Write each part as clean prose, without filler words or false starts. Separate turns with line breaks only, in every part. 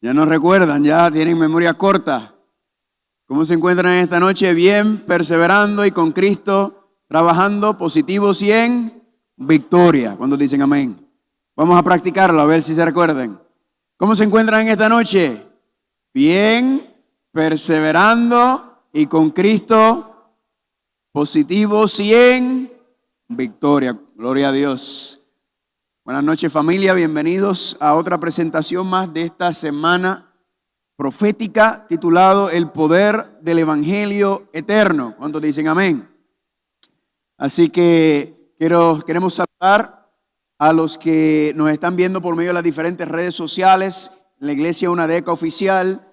Ya no recuerdan, ya tienen memoria corta. ¿Cómo se encuentran esta noche? Bien, perseverando y con Cristo, trabajando, positivos y en victoria. ¿Cuántos dicen amén? Vamos a practicarlo, a ver si se recuerdan. ¿Cómo se encuentran en esta noche? Bien, perseverando y con Cristo, positivos y en victoria. Gloria a Dios. Buenas noches, familia, bienvenidos a otra presentación más de esta semana profética titulado El Poder del Evangelio Eterno. ¿Cuántos dicen amén? Así que queremos saludar a los que nos están viendo por medio de las diferentes redes sociales, la Iglesia Una Deca Oficial,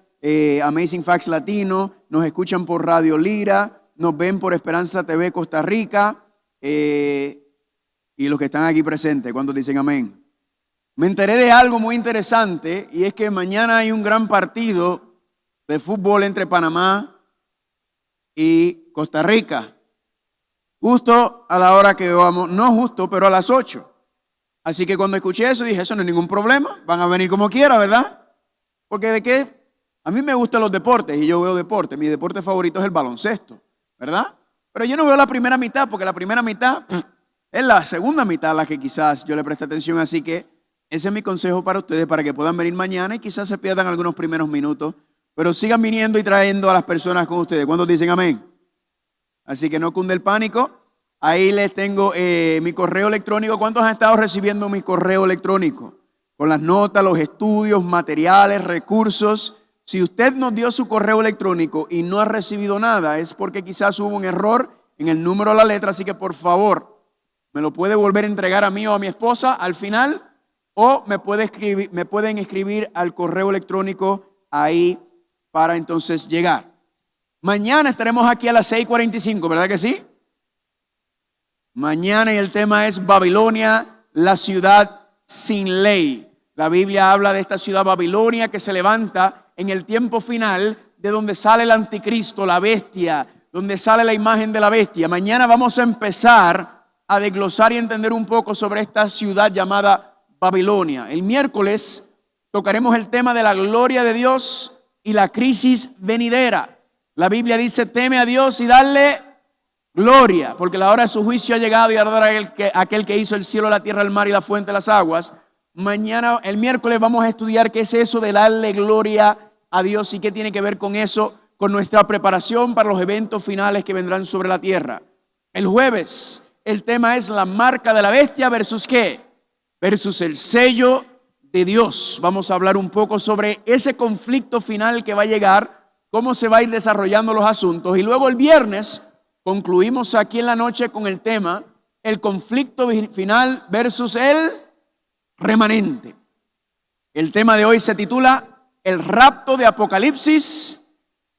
Amazing Facts Latino, nos escuchan por Radio Lira, nos ven por Esperanza TV Costa Rica, y los que están aquí presentes. ¿Cuántos dicen amén? Me enteré de algo muy interesante y es que mañana hay un gran partido de fútbol entre Panamá y Costa Rica. Justo a la hora que vamos, no justo, pero a las 8. Así que cuando escuché eso dije, eso no es ningún problema, van a venir como quiera, ¿verdad? Porque de qué, a mí me gustan los deportes y yo veo deporte, mi deporte favorito es el baloncesto, ¿verdad? Pero yo no veo la primera mitad porque la primera mitad es la segunda mitad la que quizás yo le preste atención, así que ese es mi consejo para ustedes, para que puedan venir mañana y quizás se pierdan algunos primeros minutos, pero sigan viniendo y trayendo a las personas con ustedes. ¿Cuántos dicen amén? Así que no cunde el pánico. Ahí les tengo mi correo electrónico. ¿Cuántos han estado recibiendo mi correo electrónico? Con las notas, los estudios, materiales, recursos. Si usted nos dio su correo electrónico y no ha recibido nada, es porque quizás hubo un error en el número de la letra, así que por favor, me lo puede volver a entregar a mí o a mi esposa al final, o me pueden escribir al correo electrónico ahí para entonces llegar. Mañana estaremos aquí a las 6:45, ¿verdad que sí? Mañana, y el tema es Babilonia, la ciudad sin ley. La Biblia habla de esta ciudad Babilonia que se levanta en el tiempo final, de donde sale el anticristo, la bestia, donde sale la imagen de la bestia. Mañana vamos a empezar a desglosar y entender un poco sobre esta ciudad llamada Babilonia. El miércoles tocaremos el tema de la gloria de Dios y la crisis venidera. La Biblia dice, teme a Dios y darle gloria, porque la hora de su juicio ha llegado y adora a aquel que hizo el cielo, la tierra, el mar y la fuente de las aguas. Mañana, el miércoles, vamos a estudiar qué es eso de darle gloria a Dios y qué tiene que ver con eso, con nuestra preparación para los eventos finales que vendrán sobre la tierra. El jueves, el tema es la marca de la bestia versus ¿qué? Versus el sello de Dios. Vamos a hablar un poco sobre ese conflicto final que va a llegar, cómo se va a ir desarrollando los asuntos. Y luego el viernes concluimos aquí en la noche con el tema, el conflicto final versus el remanente. El tema de hoy se titula El rapto de Apocalipsis,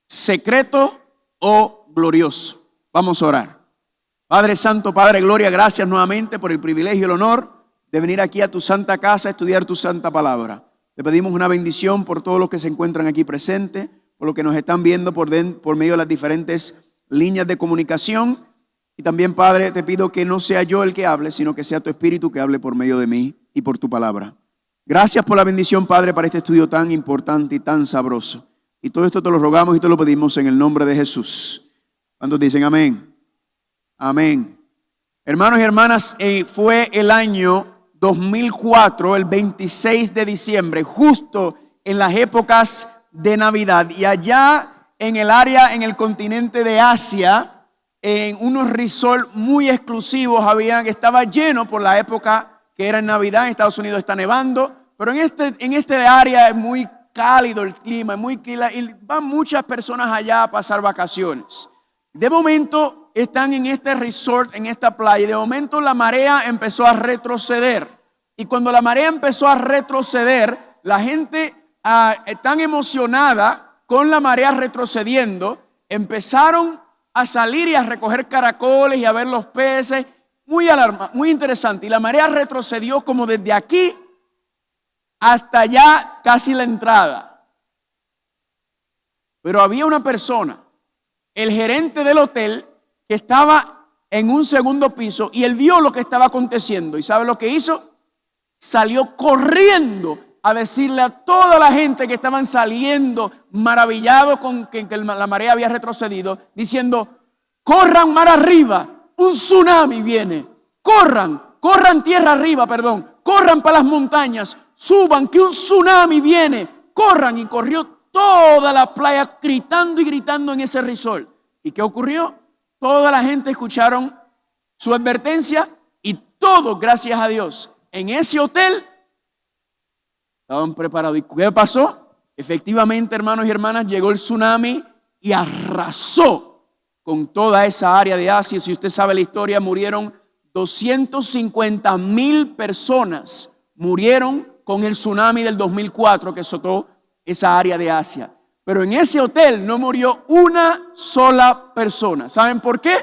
secreto o glorioso. Vamos a orar. Padre Santo, Padre Gloria, gracias nuevamente por el privilegio y el honor de venir aquí a tu santa casa a estudiar tu santa palabra. Te pedimos una bendición por todos los que se encuentran aquí presentes, por los que nos están viendo por medio de las diferentes líneas de comunicación. Y también, Padre, te pido que no sea yo el que hable, sino que sea tu Espíritu que hable por medio de mí y por tu palabra. Gracias por la bendición, Padre, para este estudio tan importante y tan sabroso. Y todo esto te lo rogamos y te lo pedimos en el nombre de Jesús. ¿Cuántos dicen amén? Amén. Hermanos y hermanas, fue el año 2004, el 26 de diciembre, justo en las épocas de Navidad. Y allá en el área, en el continente de Asia, en unos resorts muy exclusivos, estaba lleno por la época que era en Navidad. En Estados Unidos está nevando, pero en este área es muy cálido el clima, y van muchas personas allá a pasar vacaciones. De momento están en este resort, en esta playa, y de momento la marea empezó a retroceder. Y cuando la marea empezó a retroceder, la gente tan emocionada con la marea retrocediendo, empezaron a salir y a recoger caracoles y a ver los peces. Muy muy interesante. Y la marea retrocedió como desde aquí hasta allá, casi la entrada. Pero había una persona, el gerente del hotel, que estaba en un segundo piso, y él vio lo que estaba aconteciendo. ¿Y sabe lo que hizo? Salió corriendo a decirle a toda la gente que estaban saliendo maravillados con que la marea había retrocedido, diciendo: corran mar arriba, un tsunami viene, corran tierra arriba, corran para las montañas, suban que un tsunami viene, corran. Y corrió toda la playa gritando y gritando en ese resort. ¿Y qué ocurrió? Toda la gente escucharon su advertencia y todos, gracias a Dios, en ese hotel estaban preparados. ¿Y qué pasó? Efectivamente, hermanos y hermanas, llegó el tsunami y arrasó con toda esa área de Asia. Si usted sabe la historia, murieron 250,000 personas. Murieron con el tsunami del 2004 que azotó esa área de Asia. Pero en ese hotel no murió una sola persona. ¿Saben por qué?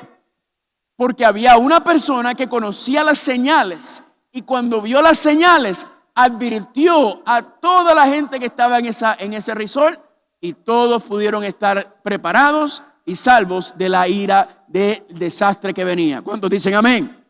Porque había una persona que conocía las señales y cuando vio las señales advirtió a toda la gente que estaba en ese resort y todos pudieron estar preparados y salvos de la ira del desastre que venía. ¿Cuántos dicen amén?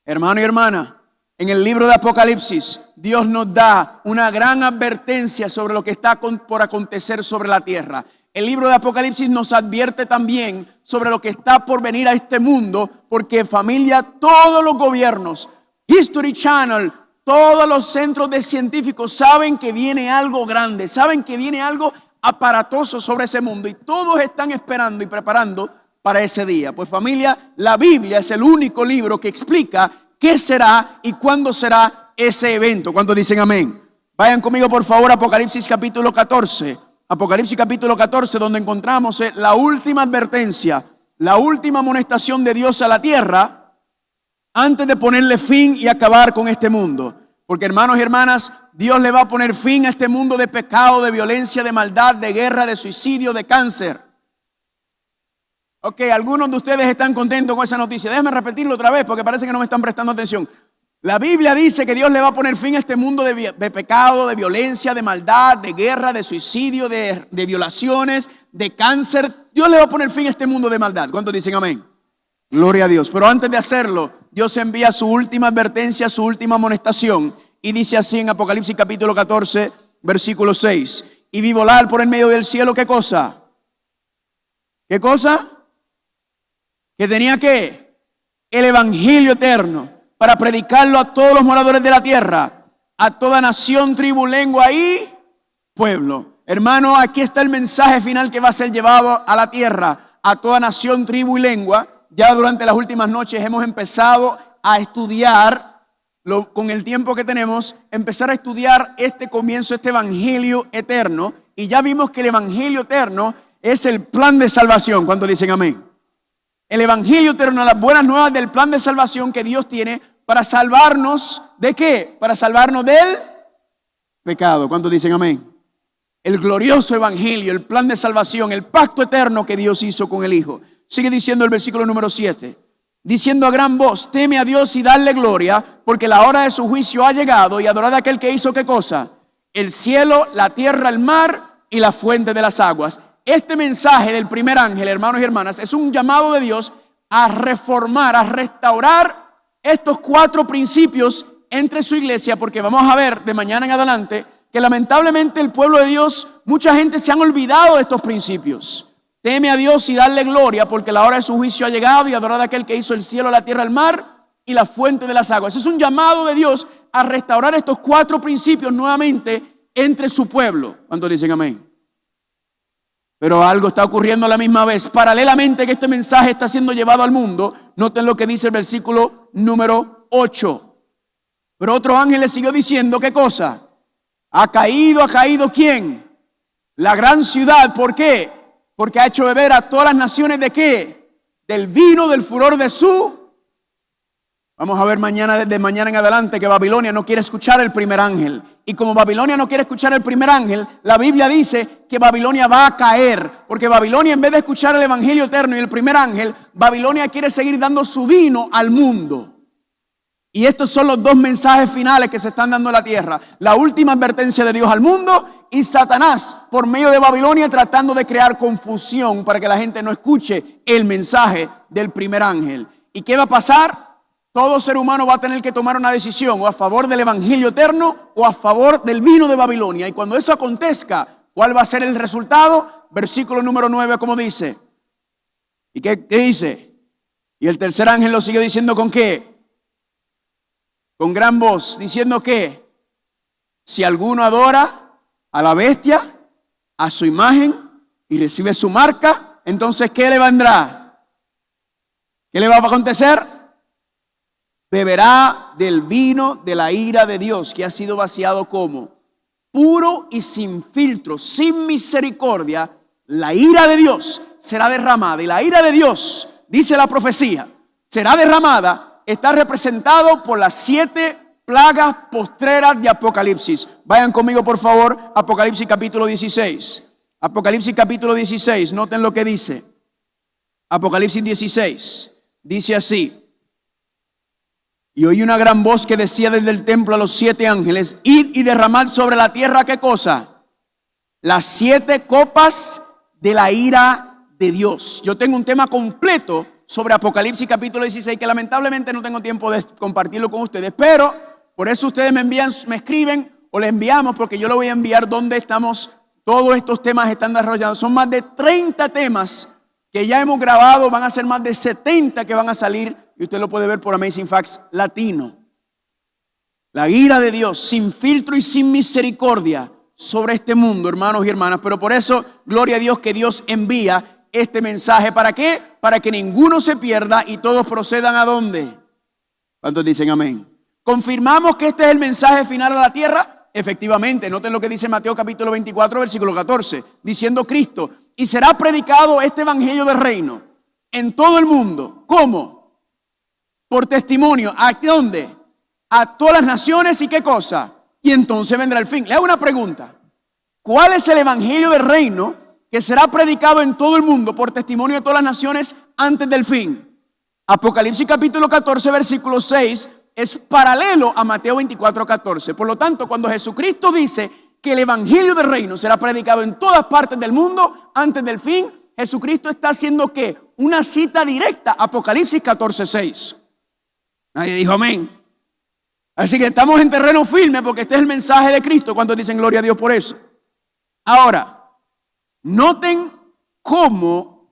Hermano y hermana, en el libro de Apocalipsis, Dios nos da una gran advertencia sobre lo que está por acontecer sobre la tierra. El libro de Apocalipsis nos advierte también sobre lo que está por venir a este mundo, porque familia, todos los gobiernos, History Channel, todos los centros de científicos saben que viene algo grande, saben que viene algo aparatoso sobre ese mundo y todos están esperando y preparando para ese día. Pues familia, la Biblia es el único libro que explica qué será y cuándo será ese evento. ¿Cuántos dicen amén? Vayan conmigo por favor a Apocalipsis capítulo 14. Apocalipsis capítulo 14, donde encontramos la última advertencia, la última amonestación de Dios a la tierra antes de ponerle fin y acabar con este mundo. Porque hermanos y hermanas, Dios le va a poner fin a este mundo de pecado, de violencia, de maldad, de guerra, de suicidio, de cáncer. Ok, algunos de ustedes están contentos con esa noticia. Déjenme repetirlo otra vez porque parece que no me están prestando atención. La Biblia dice que Dios le va a poner fin a este mundo de pecado, de violencia, de maldad, de guerra, de suicidio, de violaciones, de cáncer. Dios le va a poner fin a este mundo de maldad. ¿Cuántos dicen amén? Gloria a Dios. Pero antes de hacerlo, Dios envía su última advertencia, su última amonestación. Y dice así en Apocalipsis capítulo 14, versículo 6. Y vi volar por el medio del cielo, ¿qué cosa? ¿Qué cosa? Que tenía que el evangelio eterno para predicarlo a todos los moradores de la tierra, a toda nación, tribu, lengua y pueblo. Hermano, aquí está el mensaje final que va a ser llevado a la tierra, a toda nación, tribu y lengua. Ya durante las últimas noches hemos empezado a estudiar, con el tiempo que tenemos, empezar a estudiar este comienzo, este evangelio eterno. Y ya vimos que el evangelio eterno es el plan de salvación. ¿Cuántos dicen amén? El evangelio eterno, las buenas nuevas del plan de salvación que Dios tiene para salvarnos, ¿de qué? Para salvarnos del pecado. ¿Cuántos dicen amén? El glorioso evangelio, el plan de salvación, el pacto eterno que Dios hizo con el Hijo. Sigue diciendo el versículo número 7. Diciendo a gran voz, teme a Dios y darle gloria, porque la hora de su juicio ha llegado, y adorad a aquel que hizo ¿qué cosa? El cielo, la tierra, el mar y la fuente de las aguas. Este mensaje del primer ángel, hermanos y hermanas, es un llamado de Dios a reformar, a restaurar estos 4 principios entre su iglesia, porque vamos a ver de mañana en adelante que lamentablemente el pueblo de Dios, mucha gente se han olvidado de estos principios. Teme a Dios y darle gloria, porque la hora de su juicio ha llegado, y adorad a aquel que hizo el cielo, la tierra, el mar y la fuente de las aguas. Es un llamado de Dios a restaurar estos 4 principios nuevamente entre su pueblo. ¿Cuántos dicen amén? Pero algo está ocurriendo a la misma vez. Paralelamente que este mensaje está siendo llevado al mundo, noten lo que dice el versículo número 8. Pero otro ángel le siguió diciendo, ¿qué cosa? ¿Ha caído quién? La gran ciudad. ¿Por qué? Porque ha hecho beber a todas las naciones ¿de qué? Del vino del furor de su. Vamos a ver desde mañana en adelante, que Babilonia no quiere escuchar el primer ángel. Y como Babilonia no quiere escuchar el primer ángel, la Biblia dice que Babilonia va a caer. Porque Babilonia, en vez de escuchar el evangelio eterno y el primer ángel, Babilonia quiere seguir dando su vino al mundo. Y estos son los 2 mensajes finales que se están dando a la tierra. La última advertencia de Dios al mundo y Satanás por medio de Babilonia tratando de crear confusión para que la gente no escuche el mensaje del primer ángel. ¿Y qué va a pasar? todo ser humano va a tener que tomar una decisión, o a favor del evangelio eterno o a favor del vino de Babilonia. Y cuando eso acontezca, ¿cuál va a ser el resultado? Versículo número 9, como dice. ¿Y qué dice? Y el tercer ángel lo sigue diciendo ¿con qué? Con gran voz, diciendo que si alguno adora a la bestia, a su imagen y recibe su marca, entonces ¿qué le vendrá? ¿Qué le va a acontecer? Beberá del vino de la ira de Dios, que ha sido vaciado como puro y sin filtro, sin misericordia. La ira de Dios será derramada. Y la ira de Dios, dice la profecía, será derramada, está representado por las 7 plagas postreras de Apocalipsis. Vayan conmigo, por favor, Apocalipsis capítulo 16. Apocalipsis capítulo 16, noten lo que dice. Apocalipsis 16, dice así. Y oí una gran voz que decía desde el templo a los 7 ángeles: id y derramad sobre la tierra, ¿qué cosa? Las 7 copas de la ira de Dios. Yo tengo un tema completo sobre Apocalipsis capítulo 16 que lamentablemente no tengo tiempo de compartirlo con ustedes, pero por eso ustedes me escriben o les enviamos, porque yo lo voy a enviar donde estamos, todos estos temas están desarrollados. Son más de 30 temas que ya hemos grabado, van a ser más de 70 que van a salir, y usted lo puede ver por Amazing Facts Latino. La ira de Dios sin filtro y sin misericordia sobre este mundo, hermanos y hermanas. Pero por eso, gloria a Dios que Dios envía este mensaje. ¿Para qué? Para que ninguno se pierda y todos procedan ¿a dónde? ¿Cuántos dicen amén? ¿Confirmamos que este es el mensaje final a la tierra? Efectivamente, noten lo que dice Mateo capítulo 24, versículo 14, diciendo Cristo: y será predicado este evangelio del reino en todo el mundo. ¿Cómo? Por testimonio. ¿A dónde? A todas las naciones. ¿Y qué cosa? Y entonces vendrá el fin. Le hago una pregunta. ¿Cuál es el evangelio del reino que será predicado en todo el mundo por testimonio de todas las naciones antes del fin? Apocalipsis capítulo 14, versículo 6 es paralelo a Mateo 24, 14. Por lo tanto, cuando Jesucristo dice que el evangelio del reino será predicado en todas partes del mundo antes del fin, Jesucristo está haciendo ¿qué? Una cita directa a Apocalipsis 14, 6. Nadie dijo amén. Así que estamos en terreno firme, porque este es el mensaje de Cristo. Cuando dicen gloria a Dios por eso. Ahora, noten cómo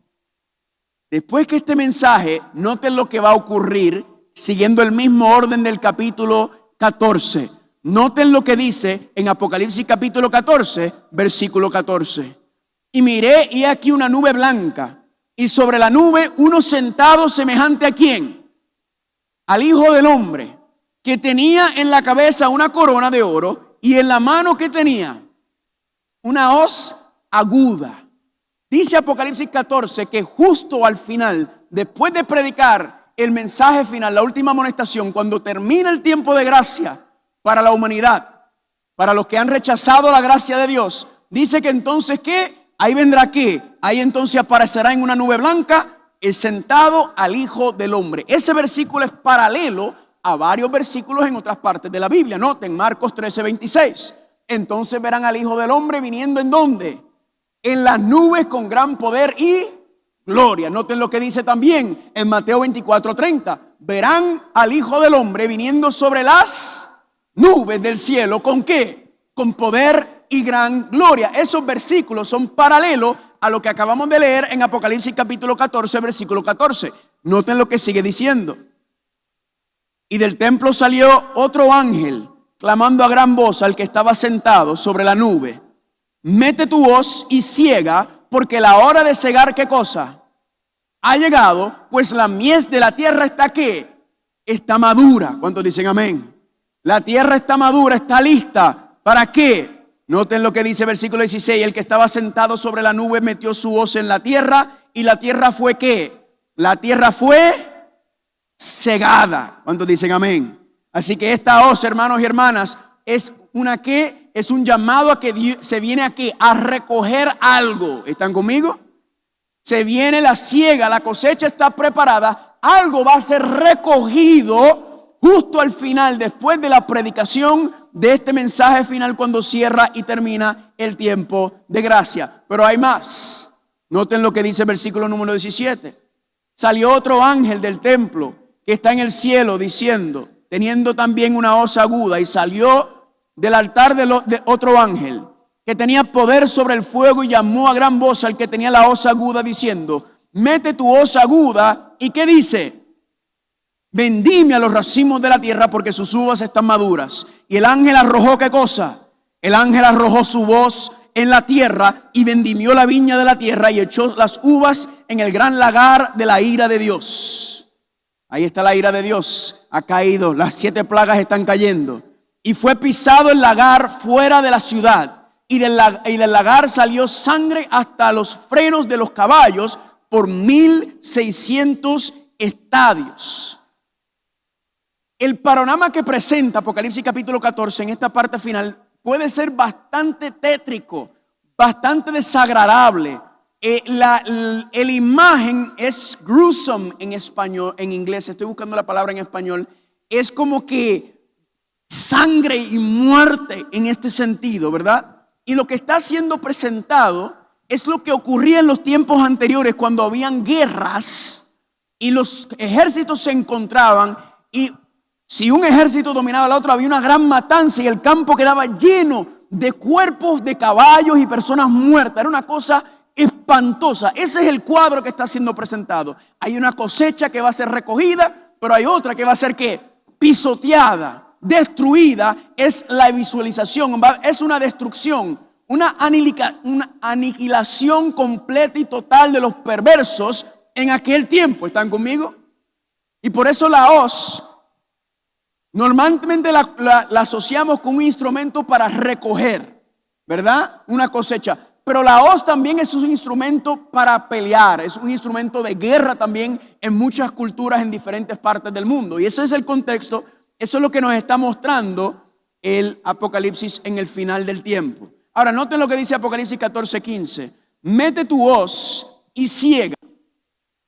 después que este mensaje, noten lo que va a ocurrir siguiendo el mismo orden del capítulo 14. Noten lo que dice en Apocalipsis capítulo 14, versículo 14. Y miré, y aquí una nube blanca, y sobre la nube uno sentado semejante ¿a quién? Al Hijo del Hombre, que tenía en la cabeza una corona de oro, y en la mano que tenía una hoz aguda. Dice Apocalipsis 14 que justo al final, después de predicar el mensaje final, la última amonestación, cuando termina el tiempo de gracia para la humanidad, para los que han rechazado la gracia de Dios, dice que entonces ¿qué? Ahí vendrá ¿qué? Ahí entonces aparecerá en una nube blanca el sentado al Hijo del Hombre. Ese versículo es paralelo a varios versículos en otras partes de la Biblia. Noten Marcos 13, 26. Entonces verán al Hijo del Hombre viniendo ¿en dónde? En las nubes con gran poder y gloria. Noten lo que dice también en Mateo 24, 30. Verán al Hijo del Hombre viniendo sobre las nubes del cielo. ¿Con qué? Con poder y gran gloria. Esos versículos son paralelos a lo que acabamos de leer en Apocalipsis capítulo 14, versículo 14. Noten lo que sigue diciendo. Y del templo salió otro ángel, clamando a gran voz al que estaba sentado sobre la nube: mete tu hoz y ciega, porque la hora de cegar ¿qué cosa? Ha llegado, pues la mies de la tierra está ¿qué? Está madura. ¿Cuántos dicen amén? La tierra está madura, está lista. ¿Para qué? Noten lo que dice versículo 16. El que estaba sentado sobre la nube metió su hoz en la tierra, y la tierra fue ¿qué? La tierra fue cegada. ¿Cuántos dicen amén? Así que esta hoz, hermanos y hermanas, es una ¿qué? Es un llamado a que Dios se viene aquí a recoger algo. ¿Están conmigo? Se viene la siega, la cosecha está preparada. Algo va a ser recogido justo al final, después de la predicación de este mensaje final, cuando cierra y termina el tiempo de gracia. Pero hay más. Noten lo que dice el versículo número 17. Salió otro ángel del templo, que está en el cielo, diciendo, teniendo también una hoz aguda, y salió del altar de otro ángel que tenía poder sobre el fuego, y llamó a gran voz al que tenía la hoz aguda, diciendo, mete tu hoz aguda. ¿Y qué dice? Vendime a los racimos de la tierra, porque sus uvas están maduras. Y el ángel arrojó, ¿qué cosa? El ángel arrojó su voz en la tierra y vendimió la viña de la tierra y echó las uvas en el gran lagar de la ira de Dios. Ahí está la ira de Dios, ha caído, las 7 plagas están cayendo. Y fue pisado el lagar fuera de la ciudad, y del lagar salió sangre hasta los frenos de los caballos por 1600 estadios. El panorama que presenta Apocalipsis capítulo 14 en esta parte final puede ser bastante tétrico, bastante desagradable. La imagen es gruesome en español, en inglés, estoy buscando la palabra en español. Es como que sangre y muerte en este sentido, ¿verdad? Y lo que está siendo presentado es lo que ocurría en los tiempos anteriores, cuando habían guerras y los ejércitos se encontraban, y si un ejército dominaba al otro, había una gran matanza y el campo quedaba lleno de cuerpos de caballos y personas muertas. Era una cosa espantosa. Ese es el cuadro que está siendo presentado. Hay una cosecha que va a ser recogida, pero hay otra que va a ser ¿qué? Pisoteada, destruida. Es la visualización, es una destrucción, una aniquilación completa y total de los perversos en aquel tiempo. ¿Están conmigo? Y por eso la hoz normalmente la asociamos con un instrumento para recoger, ¿verdad? Una cosecha. Pero la hoz también es un instrumento para pelear, es un instrumento de guerra también en muchas culturas en diferentes partes del mundo. Y ese es el contexto, eso es lo que nos está mostrando el Apocalipsis en el final del tiempo. Ahora, noten lo que dice Apocalipsis 14:15. Mete tu hoz y ciega,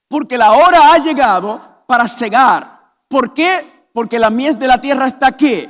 porque la hora ha llegado para cegar. ¿Por qué? Porque la mies de la tierra está aquí.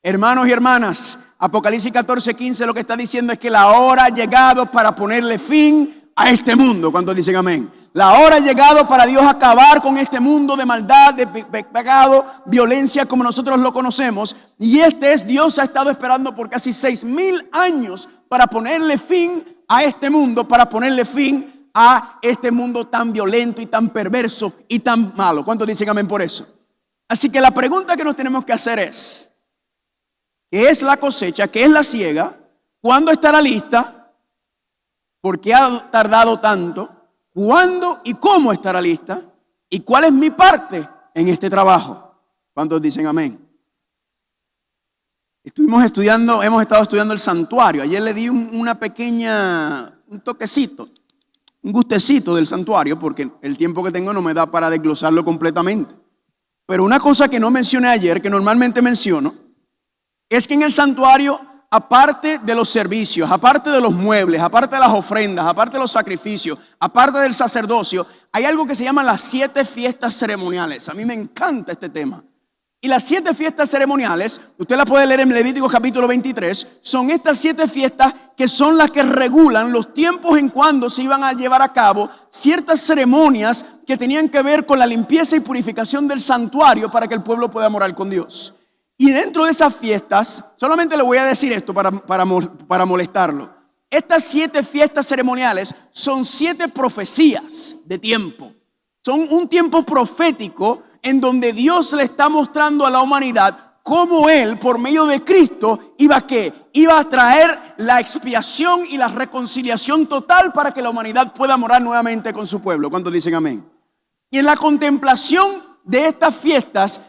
Hermanos y hermanas, Apocalipsis 14:15 lo que está diciendo es que la hora ha llegado para ponerle fin a este mundo. ¿Cuántos dicen amén? La hora ha llegado para Dios acabar con este mundo de maldad, de pecado, violencia como nosotros lo conocemos. Y Dios ha estado esperando por casi 6,000 años para ponerle fin a este mundo, para ponerle fin a este mundo tan violento y tan perverso y tan malo. ¿Cuántos dicen amén por eso? Así que la pregunta que nos tenemos que hacer es, ¿qué es la cosecha? ¿Qué es la siega? ¿Cuándo estará lista? ¿Por qué ha tardado tanto? ¿Cuándo y cómo estará lista? ¿Y cuál es mi parte en este trabajo? ¿Cuántos dicen amén? Hemos estado estudiando el santuario. Ayer le di un toquecito, un gustecito del santuario, porque el tiempo que tengo no me da para desglosarlo completamente. Pero una cosa que no mencioné ayer, que normalmente menciono, es que en el santuario, aparte de los servicios, aparte de los muebles, aparte de las ofrendas, aparte de los sacrificios, aparte del sacerdocio, hay algo que se llama las 7 fiestas ceremoniales. A mí me encanta este tema. Y las 7 fiestas ceremoniales, usted la puede leer en Levítico capítulo 23, son estas 7 fiestas que son las que regulan los tiempos en cuando se iban a llevar a cabo ciertas ceremonias que tenían que ver con la limpieza y purificación del santuario para que el pueblo pueda morar con Dios. Y dentro de esas fiestas, solamente le voy a decir esto para molestarlo. Estas 7 fiestas ceremoniales son 7 profecías de tiempo. Son un tiempo profético en donde Dios le está mostrando a la humanidad cómo Él, por medio de Cristo, iba a traer la expiación y la reconciliación total para que la humanidad pueda morar nuevamente con su pueblo. ¿Cuántos dicen amén? Y en la contemplación de estas fiestas,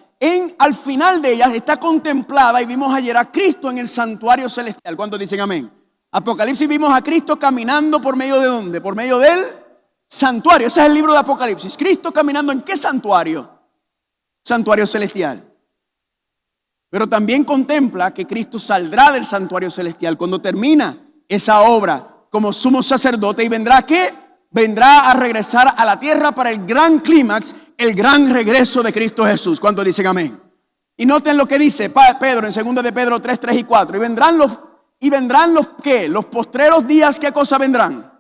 al final de ellas está contemplada, y vimos ayer a Cristo en el santuario celestial. ¿Cuántos dicen amén? Apocalipsis vimos a Cristo caminando por medio de ¿dónde? Por medio del santuario. Ese es el libro de Apocalipsis. Cristo caminando ¿en qué santuario? Santuario celestial. Pero también contempla que Cristo saldrá del santuario celestial cuando termina esa obra como sumo sacerdote, y vendrá ¿qué? Vendrá a regresar a la tierra para el gran clímax, el gran regreso de Cristo Jesús. ¿Cuántos dicen amén? Y noten lo que dice Pedro en 2 de Pedro 3, 3 y 4. Y vendrán los ¿qué? Los postreros días. ¿Qué cosa vendrán?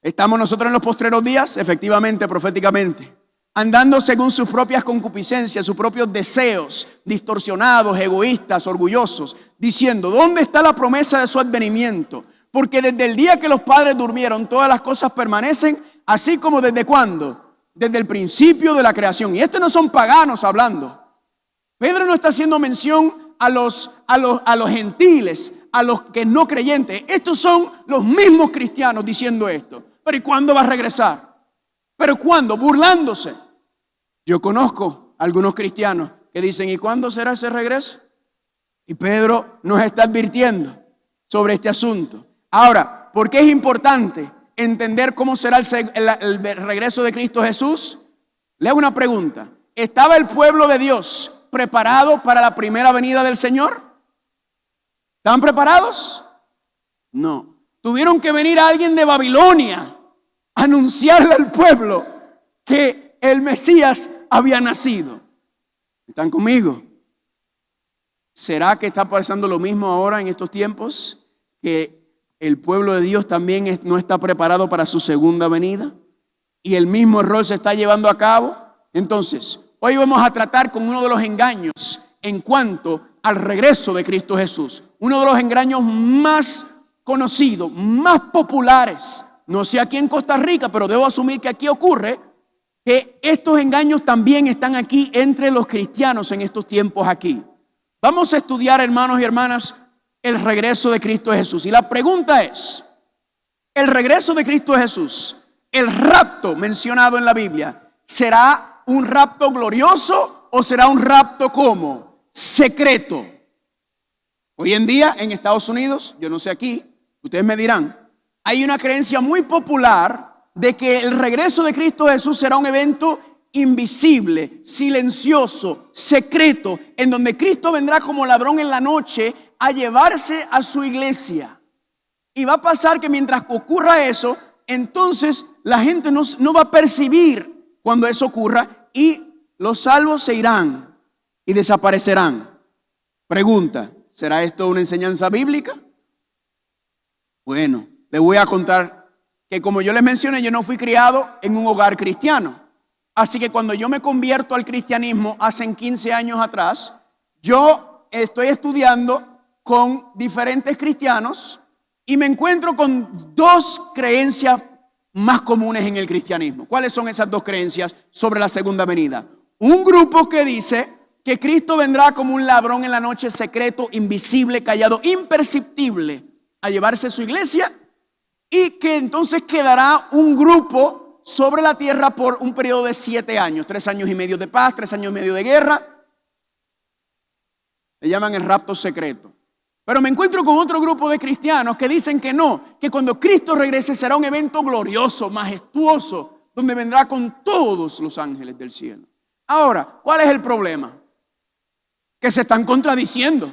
¿Estamos nosotros en los postreros días? Efectivamente, proféticamente. andando según sus propias concupiscencias, sus propios deseos, distorsionados, egoístas, orgullosos, diciendo: ¿dónde está la promesa de su advenimiento? Porque desde el día que los padres durmieron, todas las cosas permanecen, así como desde ¿cuándo? Desde el principio de la creación. Y estos no son paganos hablando. Pedro no está haciendo mención a los gentiles, a los que no creyentes. Estos son los mismos cristianos diciendo esto. Pero ¿y cuándo va a regresar? ¿Pero cuándo? Burlándose. Yo conozco algunos cristianos que dicen: ¿y cuándo será ese regreso? Y Pedro nos está advirtiendo sobre este asunto. Ahora, ¿por qué es importante entender cómo será el regreso de Cristo Jesús? Le hago una pregunta. ¿Estaba el pueblo de Dios preparado para la primera venida del Señor? ¿Estaban preparados? No. Tuvieron que venir alguien de Babilonia a anunciarle al pueblo que el Mesías había nacido. ¿Están conmigo? ¿Será que está pasando lo mismo ahora en estos tiempos? Que el pueblo de Dios también no está preparado para su segunda venida y el mismo error se está llevando a cabo. Entonces, hoy vamos a tratar con uno de los engaños en cuanto al regreso de Cristo Jesús. Uno de los engaños más conocidos, más populares. No sé aquí en Costa Rica, pero debo asumir que aquí ocurre, que estos engaños también están aquí entre los cristianos en estos tiempos aquí. Vamos a estudiar, hermanos y hermanas, el regreso de Cristo Jesús. Y la pregunta es: el regreso de Cristo Jesús, el rapto mencionado en la Biblia, ¿será un rapto glorioso o será un rapto como secreto? Hoy en día en Estados Unidos, yo no sé aquí, ustedes me dirán, hay una creencia muy popular de que el regreso de Cristo Jesús será un evento invisible, silencioso, secreto, en donde Cristo vendrá como ladrón en la noche a llevarse a su iglesia. Y va a pasar que mientras ocurra eso, entonces la gente no va a percibir cuando eso ocurra y los salvos se irán y desaparecerán. Pregunta: ¿será esto una enseñanza bíblica? Bueno, les voy a contar que, como yo les mencioné, yo no fui criado en un hogar cristiano. Así que cuando yo me convierto al cristianismo hace 15 años atrás, yo estoy estudiando con diferentes cristianos y me encuentro con dos creencias más comunes en el cristianismo. ¿Cuáles son esas dos creencias sobre la segunda venida? Un grupo que dice que Cristo vendrá como un ladrón en la noche, secreto, invisible, callado, imperceptible, a llevarse a su iglesia, y que entonces quedará un grupo sobre la tierra por un periodo de 7 años, 3 años y medio de paz, 3 años y medio de guerra. Le llaman el rapto secreto. Pero me encuentro con otro grupo de cristianos que dicen que no, que cuando Cristo regrese será un evento glorioso, majestuoso, donde vendrá con todos los ángeles del cielo. Ahora, ¿cuál es el problema? Que se están contradiciendo.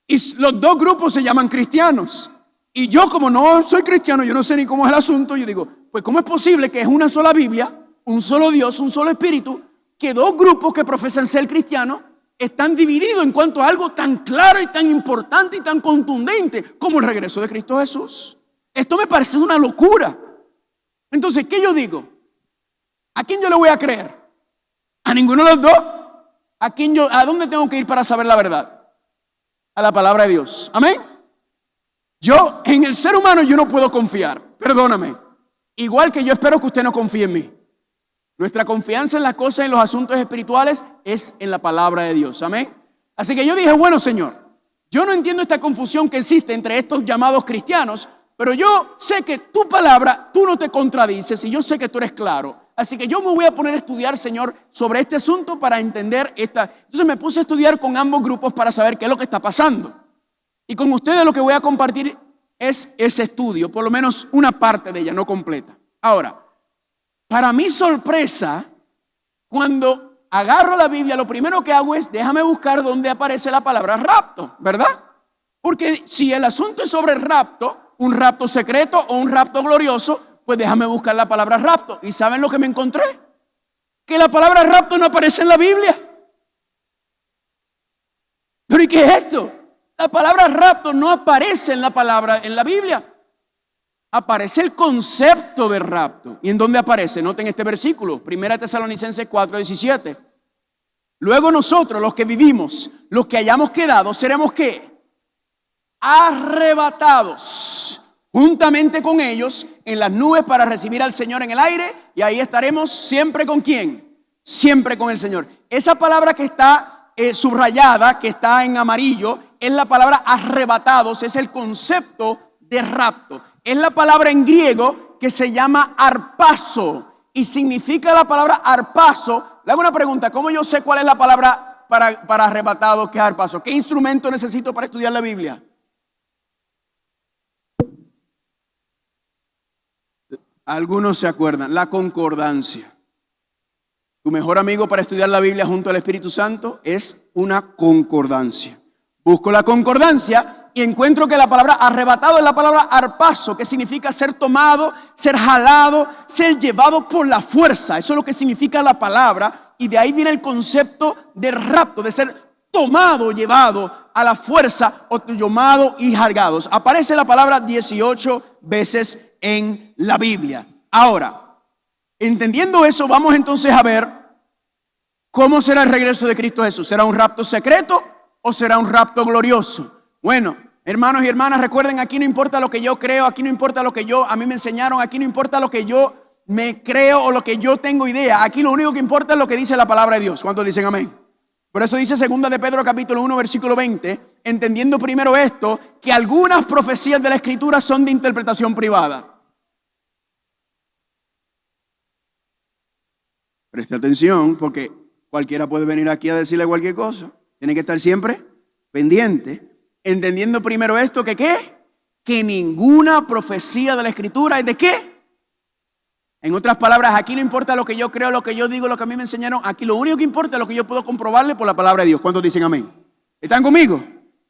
Y los dos grupos se llaman cristianos. Y yo, como no soy cristiano, yo no sé ni cómo es el asunto, yo digo, pues ¿cómo es posible que es una sola Biblia, un solo Dios, un solo Espíritu, que dos grupos que profesan ser cristianos están divididos en cuanto a algo tan claro y tan importante y tan contundente como el regreso de Cristo Jesús? Esto me parece una locura. Entonces, ¿qué yo digo? ¿A quién yo le voy a creer? ¿A ninguno de los dos? ¿A dónde tengo que ir para saber la verdad? A la palabra de Dios. Amén. Yo, en el ser humano, yo no puedo confiar. Perdóname. Igual que yo espero que usted no confíe en mí. Nuestra confianza en las cosas, en los asuntos espirituales, es en la palabra de Dios. Amén. Así que yo dije, bueno, Señor, yo no entiendo esta confusión que existe entre estos llamados cristianos, pero yo sé que tu palabra, tú no te contradices y yo sé que tú eres claro. Así que yo me voy a poner a estudiar, Señor, sobre este asunto para entender esta. Entonces me puse a estudiar con ambos grupos para saber qué es lo que está pasando. Y con ustedes lo que voy a compartir es ese estudio, por lo menos una parte de ella, no completa. Ahora, para mi sorpresa, cuando agarro la Biblia, lo primero que hago es, déjame buscar dónde aparece la palabra rapto, ¿verdad? Porque si el asunto es sobre el rapto, un rapto secreto o un rapto glorioso, pues déjame buscar la palabra rapto. ¿Y saben lo que me encontré? Que la palabra rapto no aparece en la Biblia. ¿Pero y qué es esto? La palabra rapto no aparece en la Biblia. aparece el concepto de rapto. ¿Y en dónde aparece? Noten este versículo, 1 Tesalonicenses 4:17. Luego nosotros, los que vivimos, los que hayamos quedado, seremos ¿qué? Arrebatados juntamente con ellos en las nubes para recibir al Señor en el aire, y ahí estaremos siempre ¿con quién? Siempre con el Señor. Esa palabra que está subrayada, que está en amarillo, es la palabra arrebatados, es el concepto de rapto. Es la palabra en griego que se llama arpazo y significa la palabra arpazo. Le hago una pregunta, ¿cómo yo sé cuál es la palabra para arrebatado que es arpazo? ¿Qué instrumento necesito para estudiar la Biblia? Algunos se acuerdan, la concordancia. Tu mejor amigo para estudiar la Biblia junto al Espíritu Santo es una concordancia. Busco la concordancia y encuentro que la palabra arrebatado es la palabra arpazo, que significa ser tomado, ser jalado, ser llevado por la fuerza. Eso es lo que significa la palabra, y de ahí viene el concepto de rapto, de ser tomado, llevado a la fuerza, o tomado y cargados. Aparece la palabra 18 veces en la Biblia. Ahora, entendiendo eso, vamos entonces a ver cómo será el regreso de Cristo Jesús. ¿Será un rapto secreto o será un rapto glorioso? Bueno, hermanos y hermanas, recuerden, aquí no importa lo que yo creo, aquí no importa lo que a mí me enseñaron, aquí no importa lo que yo me creo o lo que yo tengo idea. Aquí lo único que importa es lo que dice la palabra de Dios. ¿Cuántos dicen amén? Por eso dice 2 de Pedro capítulo 1 versículo 20, entendiendo primero esto, que algunas profecías de la Escritura son de interpretación privada. Preste atención, porque cualquiera puede venir aquí a decirle cualquier cosa. Tiene que estar siempre pendiente. Entendiendo primero esto, que ¿qué? Que ninguna profecía de la Escritura es de ¿qué? En otras palabras, aquí no importa lo que yo creo, lo que yo digo, lo que a mí me enseñaron. Aquí lo único que importa es lo que yo puedo comprobarle por la palabra de Dios. ¿Cuántos dicen amén? ¿Están conmigo?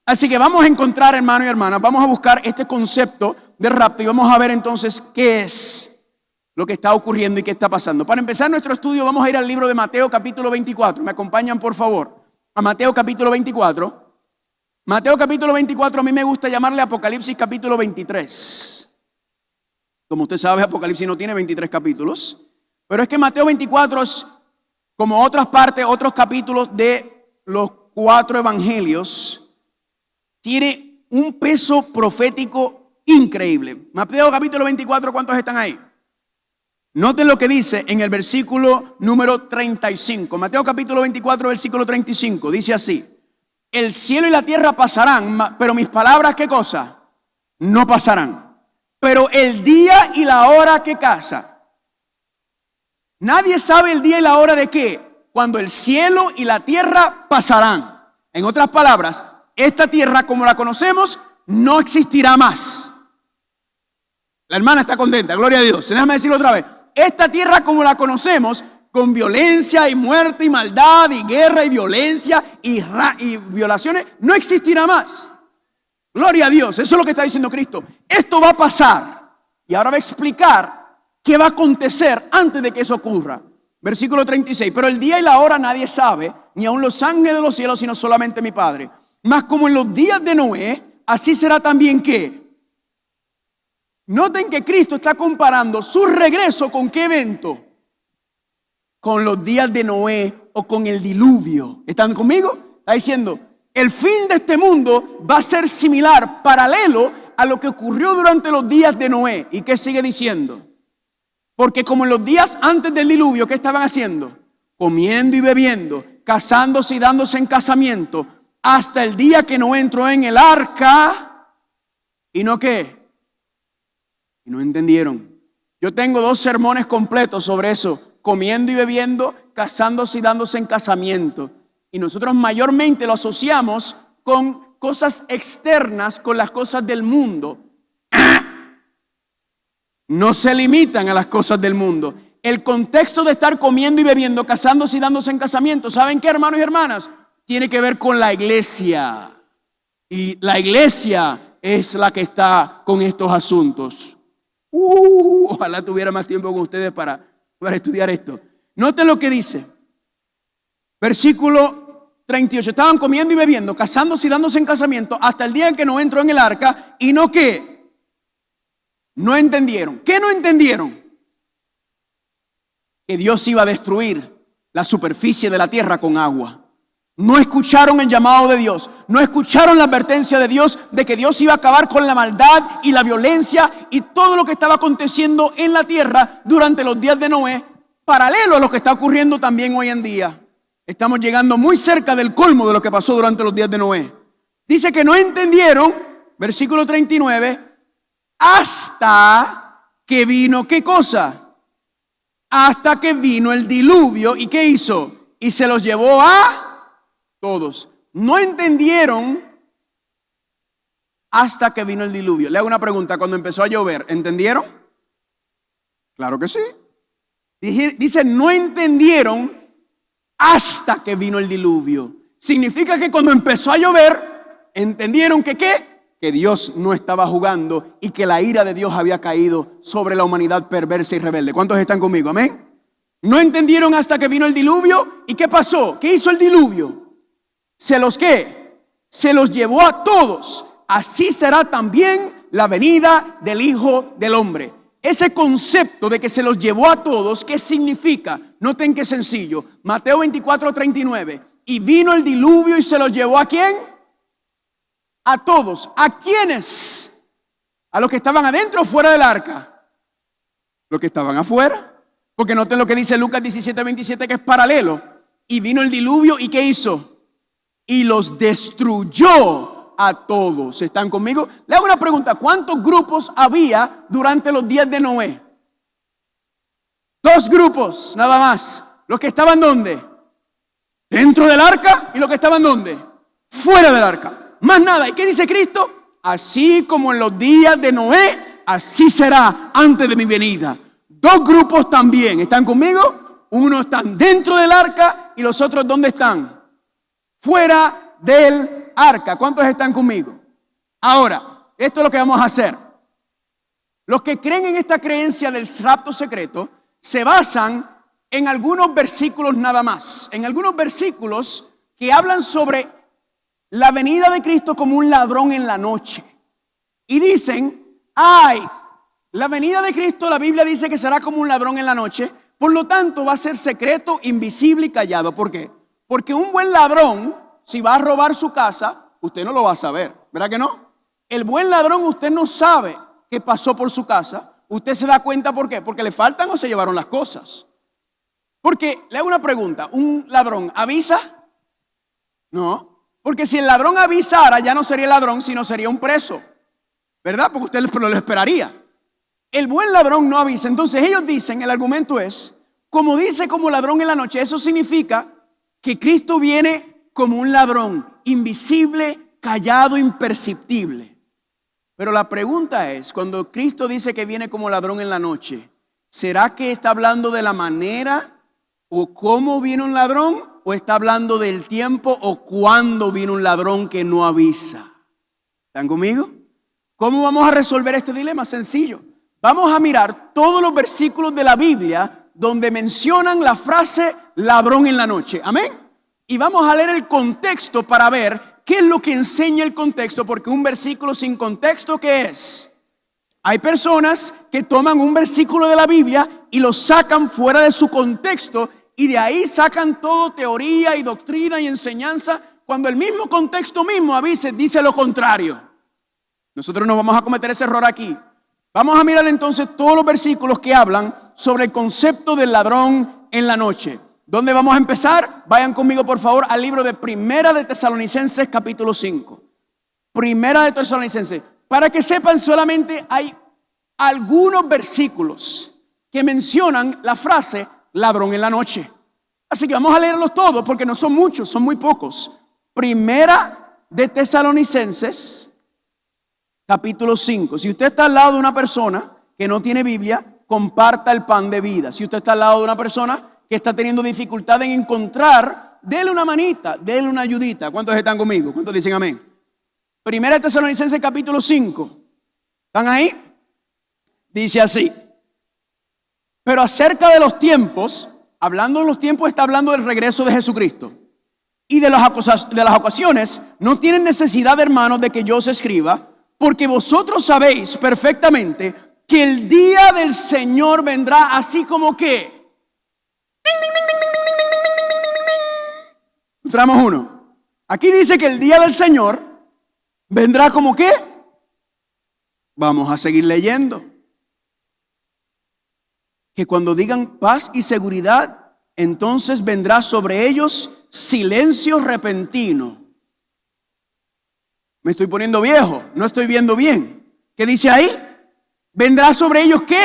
Así que vamos a encontrar, hermanos y hermanas, vamos a buscar este concepto de rapto y vamos a ver entonces qué es lo que está ocurriendo y qué está pasando. Para empezar nuestro estudio vamos a ir al libro de Mateo capítulo 24. ¿Me acompañan por favor? A Mateo capítulo 24. Mateo capítulo 24 a mí me gusta llamarle Apocalipsis capítulo 23. Como usted sabe, Apocalipsis no tiene 23 capítulos. Pero es que Mateo 24 es como otras partes, otros capítulos de los 4 evangelios. Tiene un peso profético increíble. Mateo capítulo 24, ¿cuántos están ahí? Noten lo que dice en el versículo número 35. Mateo capítulo 24, versículo 35. Dice así: el cielo y la tierra pasarán, pero mis palabras, ¿qué cosa? No pasarán. Pero el día y la hora que casa. Nadie sabe el día y la hora de qué. Cuando el cielo y la tierra pasarán. En otras palabras, esta tierra como la conocemos no existirá más. La hermana está contenta, gloria a Dios. Déjame decirlo otra vez. Esta tierra como la conocemos, con violencia y muerte y maldad y guerra y violencia y violaciones, no existirá más. Gloria a Dios, eso es lo que está diciendo Cristo. Esto va a pasar. Y ahora va a explicar qué va a acontecer antes de que eso ocurra. Versículo 36. Pero el día y la hora nadie sabe, ni aun los ángeles de los cielos, sino solamente mi Padre. Mas como en los días de Noé, así será también ¿qué? Noten que Cristo está comparando su regreso con ¿qué evento? Con los días de Noé o con el diluvio. ¿Están conmigo? Está diciendo, el fin de este mundo va a ser similar, paralelo a lo que ocurrió durante los días de Noé. ¿Y qué sigue diciendo? Porque como en los días antes del diluvio, ¿qué estaban haciendo? Comiendo y bebiendo, casándose y dándose en casamiento, hasta el día que Noé entró en el arca. ¿Y no qué? Y no entendieron. Yo tengo 2 sermones completos sobre eso. Comiendo y bebiendo, casándose y dándose en casamiento. Y nosotros mayormente lo asociamos con cosas externas, con las cosas del mundo. No se limitan a las cosas del mundo. El contexto de estar comiendo y bebiendo, casándose y dándose en casamiento, ¿saben qué, hermanos y hermanas? Tiene que ver con la iglesia. Y la iglesia es la que está con estos asuntos. Ojalá tuviera más tiempo con ustedes para estudiar esto. Noten lo que dice. Versículo 38. Estaban comiendo y bebiendo, casándose y dándose en casamiento hasta el día en que Noé entró en el arca. ¿Y no qué? No entendieron. ¿Qué no entendieron? Que Dios iba a destruir la superficie de la tierra con agua. No escucharon el llamado de Dios. No escucharon la advertencia de Dios de que Dios iba a acabar con la maldad y la violencia y todo lo que estaba aconteciendo en la tierra durante los días de Noé, paralelo a lo que está ocurriendo también hoy en día. Estamos llegando muy cerca del colmo de lo que pasó durante los días de Noé. Dice que no entendieron, versículo 39, hasta que vino, ¿qué cosa? Hasta que vino el diluvio. ¿Y qué hizo? Y se los llevó a todos. No entendieron hasta que vino el diluvio. Le hago una pregunta. Cuando empezó a llover, ¿entendieron? Claro que sí. Dice, no entendieron hasta que vino el diluvio. Significa que cuando empezó a llover, entendieron que ¿qué? Que Dios no estaba jugando y que la ira de Dios había caído sobre la humanidad perversa y rebelde. ¿Cuántos están conmigo? Amén. No entendieron hasta que vino el diluvio. ¿Y qué pasó? ¿Qué hizo el diluvio? ¿Se los qué? Se los llevó a todos. Así será también la venida del Hijo del Hombre. Ese concepto de que se los llevó a todos, ¿qué significa? Noten qué sencillo. Mateo 24:39. Y vino el diluvio y se los llevó ¿a quién? A todos. ¿A quiénes? ¿A los que estaban adentro o fuera del arca? Los que estaban afuera. Porque noten lo que dice Lucas 17:27, que es paralelo. Y vino el diluvio y ¿qué hizo? Y los destruyó a todos. ¿Están conmigo? Le hago una pregunta. ¿Cuántos grupos había durante los días de Noé? 2 grupos, nada más. Los que estaban ¿dónde? Dentro del arca. ¿Y los que estaban ¿dónde? Fuera del arca. Más nada. ¿Y qué dice Cristo? Así como en los días de Noé, así será antes de mi venida. 2 grupos también. ¿Están conmigo? Uno están dentro del arca y los otros ¿dónde están? Fuera del arca. ¿Cuántos están conmigo? Ahora, esto es lo que vamos a hacer. Los que creen en esta creencia del rapto secreto se basan en algunos versículos nada más. En algunos versículos que hablan sobre la venida de Cristo como un ladrón en la noche. Y dicen, la venida de Cristo, la Biblia dice que será como un ladrón en la noche. Por lo tanto, va a ser secreto, invisible y callado. ¿Por qué? Porque un buen ladrón, si va a robar su casa, usted no lo va a saber. ¿Verdad que no? El buen ladrón, usted no sabe qué pasó por su casa. Usted se da cuenta, ¿por qué? Porque le faltan o se llevaron las cosas. Porque, le hago una pregunta, ¿un ladrón avisa? No. Porque si el ladrón avisara, ya no sería ladrón, sino sería un preso. ¿Verdad? Porque usted lo esperaría. El buen ladrón no avisa. Entonces ellos dicen, el argumento es, como dice como ladrón en la noche, eso significa que Cristo viene como un ladrón, invisible, callado, imperceptible. Pero la pregunta es, cuando Cristo dice que viene como ladrón en la noche, ¿será que está hablando de la manera o cómo viene un ladrón? ¿O está hablando del tiempo o cuándo viene un ladrón que no avisa? ¿Están conmigo? ¿Cómo vamos a resolver este dilema? Sencillo. Vamos a mirar todos los versículos de la Biblia donde mencionan la frase ladrón en la noche. Amén. Y vamos a leer el contexto para ver qué es lo que enseña el contexto. Porque un versículo sin contexto, ¿qué es? Hay personas que toman un versículo de la Biblia y lo sacan fuera de su contexto. Y de ahí sacan todo teoría y doctrina y enseñanza, cuando el mismo contexto mismo a veces dice lo contrario. Nosotros no vamos a cometer ese error aquí. Vamos a mirar entonces todos los versículos que hablan sobre el concepto del ladrón en la noche. ¿Dónde vamos a empezar? Vayan conmigo por favor al libro de Primera de Tesalonicenses capítulo 5. Primera de Tesalonicenses. Para que sepan, solamente hay algunos versículos que mencionan la frase ladrón en la noche. Así que vamos a leerlos todos porque no son muchos, son muy pocos. Primera de Tesalonicenses capítulo 5. Si usted está al lado de una persona que no tiene Biblia, comparta el pan de vida. Si usted está al lado de una persona que está teniendo dificultad en encontrar, dele una manita, dele una ayudita. ¿Cuántos están conmigo? ¿Cuántos dicen amén? Primera de Tesalonicenses capítulo 5. ¿Están ahí? Dice así. Pero acerca de los tiempos, hablando de los tiempos, está hablando del regreso de Jesucristo. Y de las ocasiones, no tienen necesidad, hermanos, de que yo os escriba, porque vosotros sabéis perfectamente que el día del Señor vendrá así como que. Entramos uno. Aquí dice que el día del Señor vendrá como que. Vamos a seguir leyendo. Que cuando digan paz y seguridad, entonces vendrá sobre ellos silencio repentino. Me estoy poniendo viejo, no estoy viendo bien. ¿Qué dice ahí? Vendrá sobre ellos ¿qué?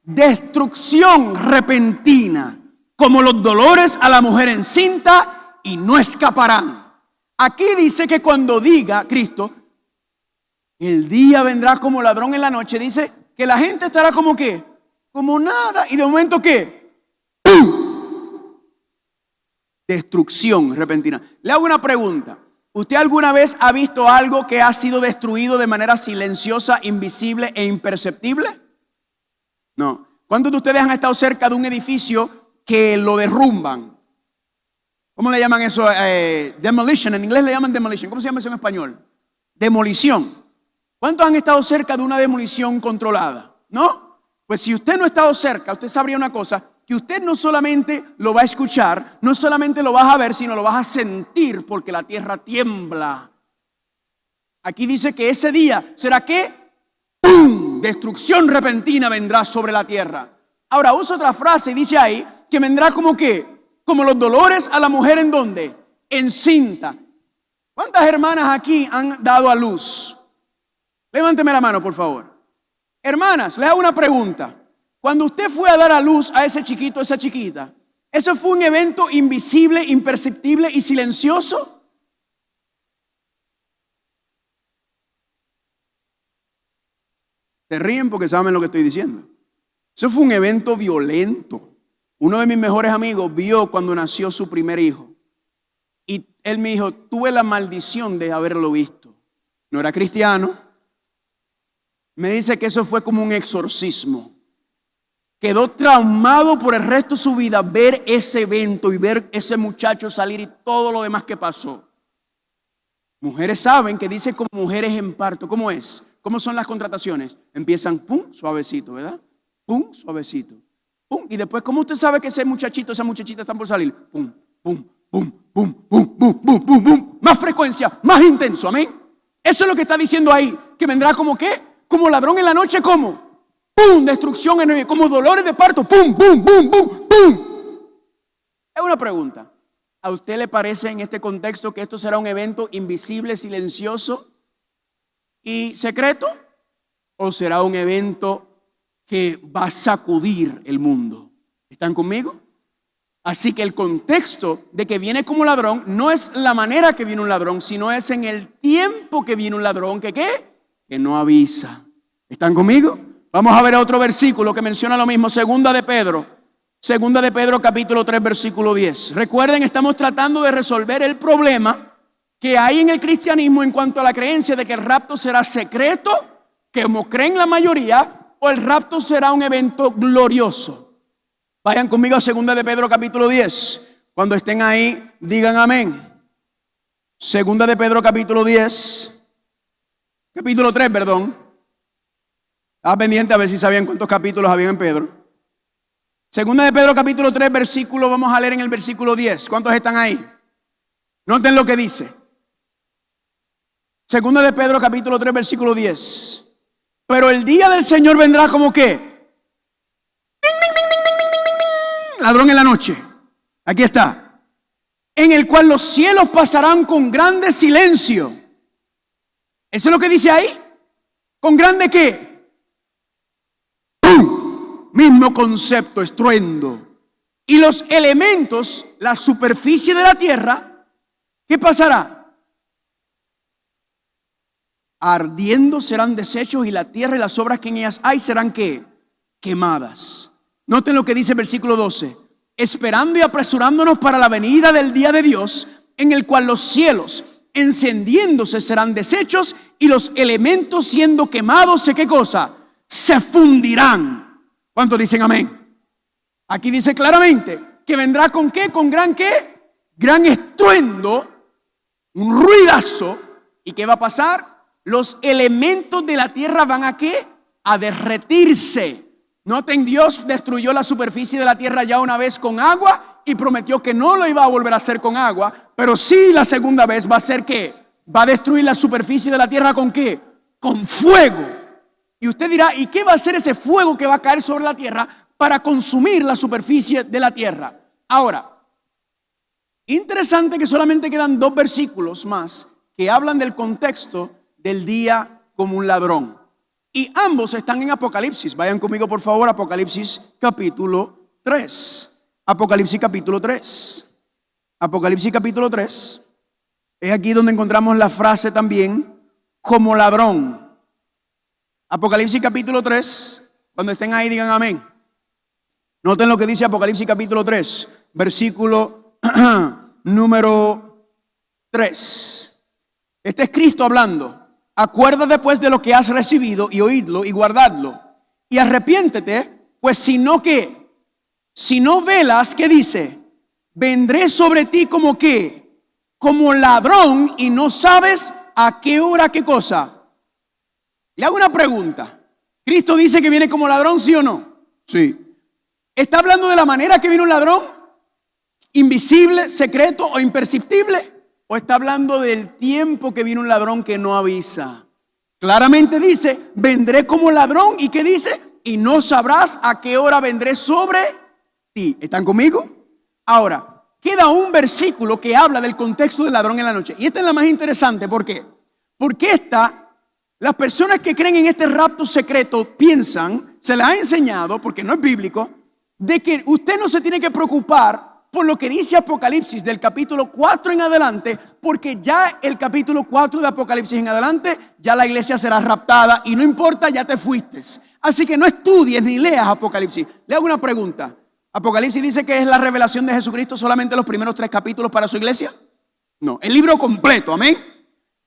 Destrucción repentina, como los dolores a la mujer encinta, y no escaparán. Aquí dice que cuando diga Cristo, el día vendrá como ladrón en la noche, dice que la gente estará como ¿qué? Como nada. Y de momento ¿qué? ¡Pum! Destrucción repentina. Le hago una pregunta. ¿Usted alguna vez ha visto algo que ha sido destruido de manera silenciosa, invisible e imperceptible? No. ¿Cuántos de ustedes han estado cerca de un edificio que lo derrumban? ¿Cómo le llaman eso? Demolition. En inglés le llaman demolition. ¿Cómo se llama eso en español? Demolición. ¿Cuántos han estado cerca de una demolición controlada? ¿No? Pues si usted no ha estado cerca, usted sabría una cosa, que usted no solamente lo va a escuchar, no solamente lo vas a ver, sino lo vas a sentir porque la tierra tiembla. Aquí dice que ese día será que ¡pum! Destrucción repentina vendrá sobre la tierra. Ahora usa otra frase y dice ahí que vendrá como que, como los dolores a la mujer en ¿dónde? Encinta. ¿Cuántas hermanas aquí han dado a luz? Levánteme la mano, por favor. Hermanas, le hago una pregunta. Cuando usted fue a dar a luz a ese chiquito, esa chiquita, ¿eso fue un evento invisible, imperceptible y silencioso? Se ríen porque saben lo que estoy diciendo. Eso fue un evento violento. Uno de mis mejores amigos vio cuando nació su primer hijo. Y él me dijo, tuve la maldición de haberlo visto. No era cristiano. Me dice que eso fue como un exorcismo. Quedó traumado por el resto de su vida ver ese evento y ver ese muchacho salir y todo lo demás que pasó. Mujeres saben que dice como mujeres en parto. ¿Cómo es? ¿Cómo son las contrataciones? Empiezan pum, suavecito, ¿verdad? Pum, suavecito. Pum. Y después, ¿cómo usted sabe que ese muchachito, esa muchachita están por salir? Pum, pum, pum, pum, pum, pum, pum, pum, pum. Más frecuencia, más intenso, amén. Eso es lo que está diciendo ahí. Que vendrá como ¿qué? Como ladrón en la noche, ¿cómo? ¡Pum! Destrucción en como dolores de parto. ¡Pum, pum, pum, pum, pum! Es una pregunta. ¿A usted le parece en este contexto que esto será un evento invisible, silencioso y secreto? ¿O será un evento que va a sacudir el mundo? ¿Están conmigo? Así que el contexto de que viene como ladrón no es la manera que viene un ladrón, sino es en el tiempo que viene un ladrón que ¿qué? Que no avisa. ¿Están conmigo? Vamos a ver otro versículo que menciona lo mismo, Segunda de Pedro capítulo 3 versículo 10. Recuerden, estamos tratando de resolver el problema que hay en el cristianismo en cuanto a la creencia de que el rapto será secreto, que como creen la mayoría, o el rapto será un evento glorioso. Vayan conmigo a Segunda de Pedro capítulo 10. Cuando estén ahí, digan amén. Segunda de Pedro capítulo 10, capítulo 3, perdón. Estaba pendiente a ver si sabían cuántos capítulos había en Pedro. Segunda de Pedro capítulo 3 versículo, vamos a leer en el versículo 10. ¿Cuántos están ahí? Noten lo que dice. Segunda de Pedro capítulo 3 versículo 10. Pero el día del Señor vendrá como ¿qué? Ladrón en la noche. Aquí está. En el cual los cielos pasarán con grande silencio. ¿Eso es lo que dice ahí? ¿Con grande qué? Mismo concepto, estruendo. Y los elementos, la superficie de la tierra, ¿qué pasará? Ardiendo serán deshechos y la tierra y las obras que en ellas hay serán ¿qué? Quemadas. Noten lo que dice el versículo 12. Esperando y apresurándonos para la venida del día de Dios, en el cual los cielos encendiéndose serán deshechos y los elementos siendo quemados, ¿qué cosa? Se fundirán. ¿Cuántos dicen amén? Aquí dice claramente que vendrá con ¿qué? Con gran ¿qué? Gran estruendo, un ruidazo. ¿Y qué va a pasar? Los elementos de la tierra van a ¿qué? a derretirse. Noten, Dios destruyó la superficie de la tierra ya una vez con agua y prometió que no lo iba a volver a hacer con agua, pero sí la segunda vez va a ser que va a destruir la superficie de la tierra ¿con qué? Con fuego. Y usted dirá, ¿y qué va a hacer ese fuego que va a caer sobre la tierra para consumir la superficie de la tierra? Ahora, interesante que solamente quedan 2 versículos más que hablan del contexto del día como un ladrón. Y ambos están en Apocalipsis. Vayan conmigo por favor, Apocalipsis capítulo 3. Apocalipsis capítulo 3. Apocalipsis capítulo 3. Es aquí donde encontramos la frase también, como ladrón. Apocalipsis capítulo 3. Cuando estén ahí digan amén. Noten lo que dice Apocalipsis capítulo 3, versículo número 3. Este es Cristo hablando. Acuérdate pues de lo que has recibido y oídlo y guardadlo. Y arrepiéntete, pues si no velas, ¿qué dice? Vendré sobre ti como qué, como ladrón y no sabes a qué hora, qué cosa. Le hago una pregunta. ¿Cristo dice que viene como ladrón, sí o no? Sí. ¿Está hablando de la manera que viene un ladrón? ¿Invisible, secreto o imperceptible? ¿O está hablando del tiempo que viene un ladrón que no avisa? Claramente dice, vendré como ladrón. ¿Y qué dice? Y no sabrás a qué hora vendré sobre ti. ¿Están conmigo? Ahora, queda un versículo que habla del contexto del ladrón en la noche. Y esta es la más interesante. ¿Por qué? Porque las personas que creen en este rapto secreto piensan, se les ha enseñado, porque no es bíblico, de que usted no se tiene que preocupar por lo que dice Apocalipsis del capítulo 4 en adelante, porque ya el capítulo 4 de Apocalipsis en adelante, ya la iglesia será raptada y no importa, ya te fuiste. Así que no estudies ni leas Apocalipsis. Le hago una pregunta. ¿Apocalipsis dice que es la revelación de Jesucristo solamente los primeros 3 capítulos para su iglesia? No, el libro completo, amén.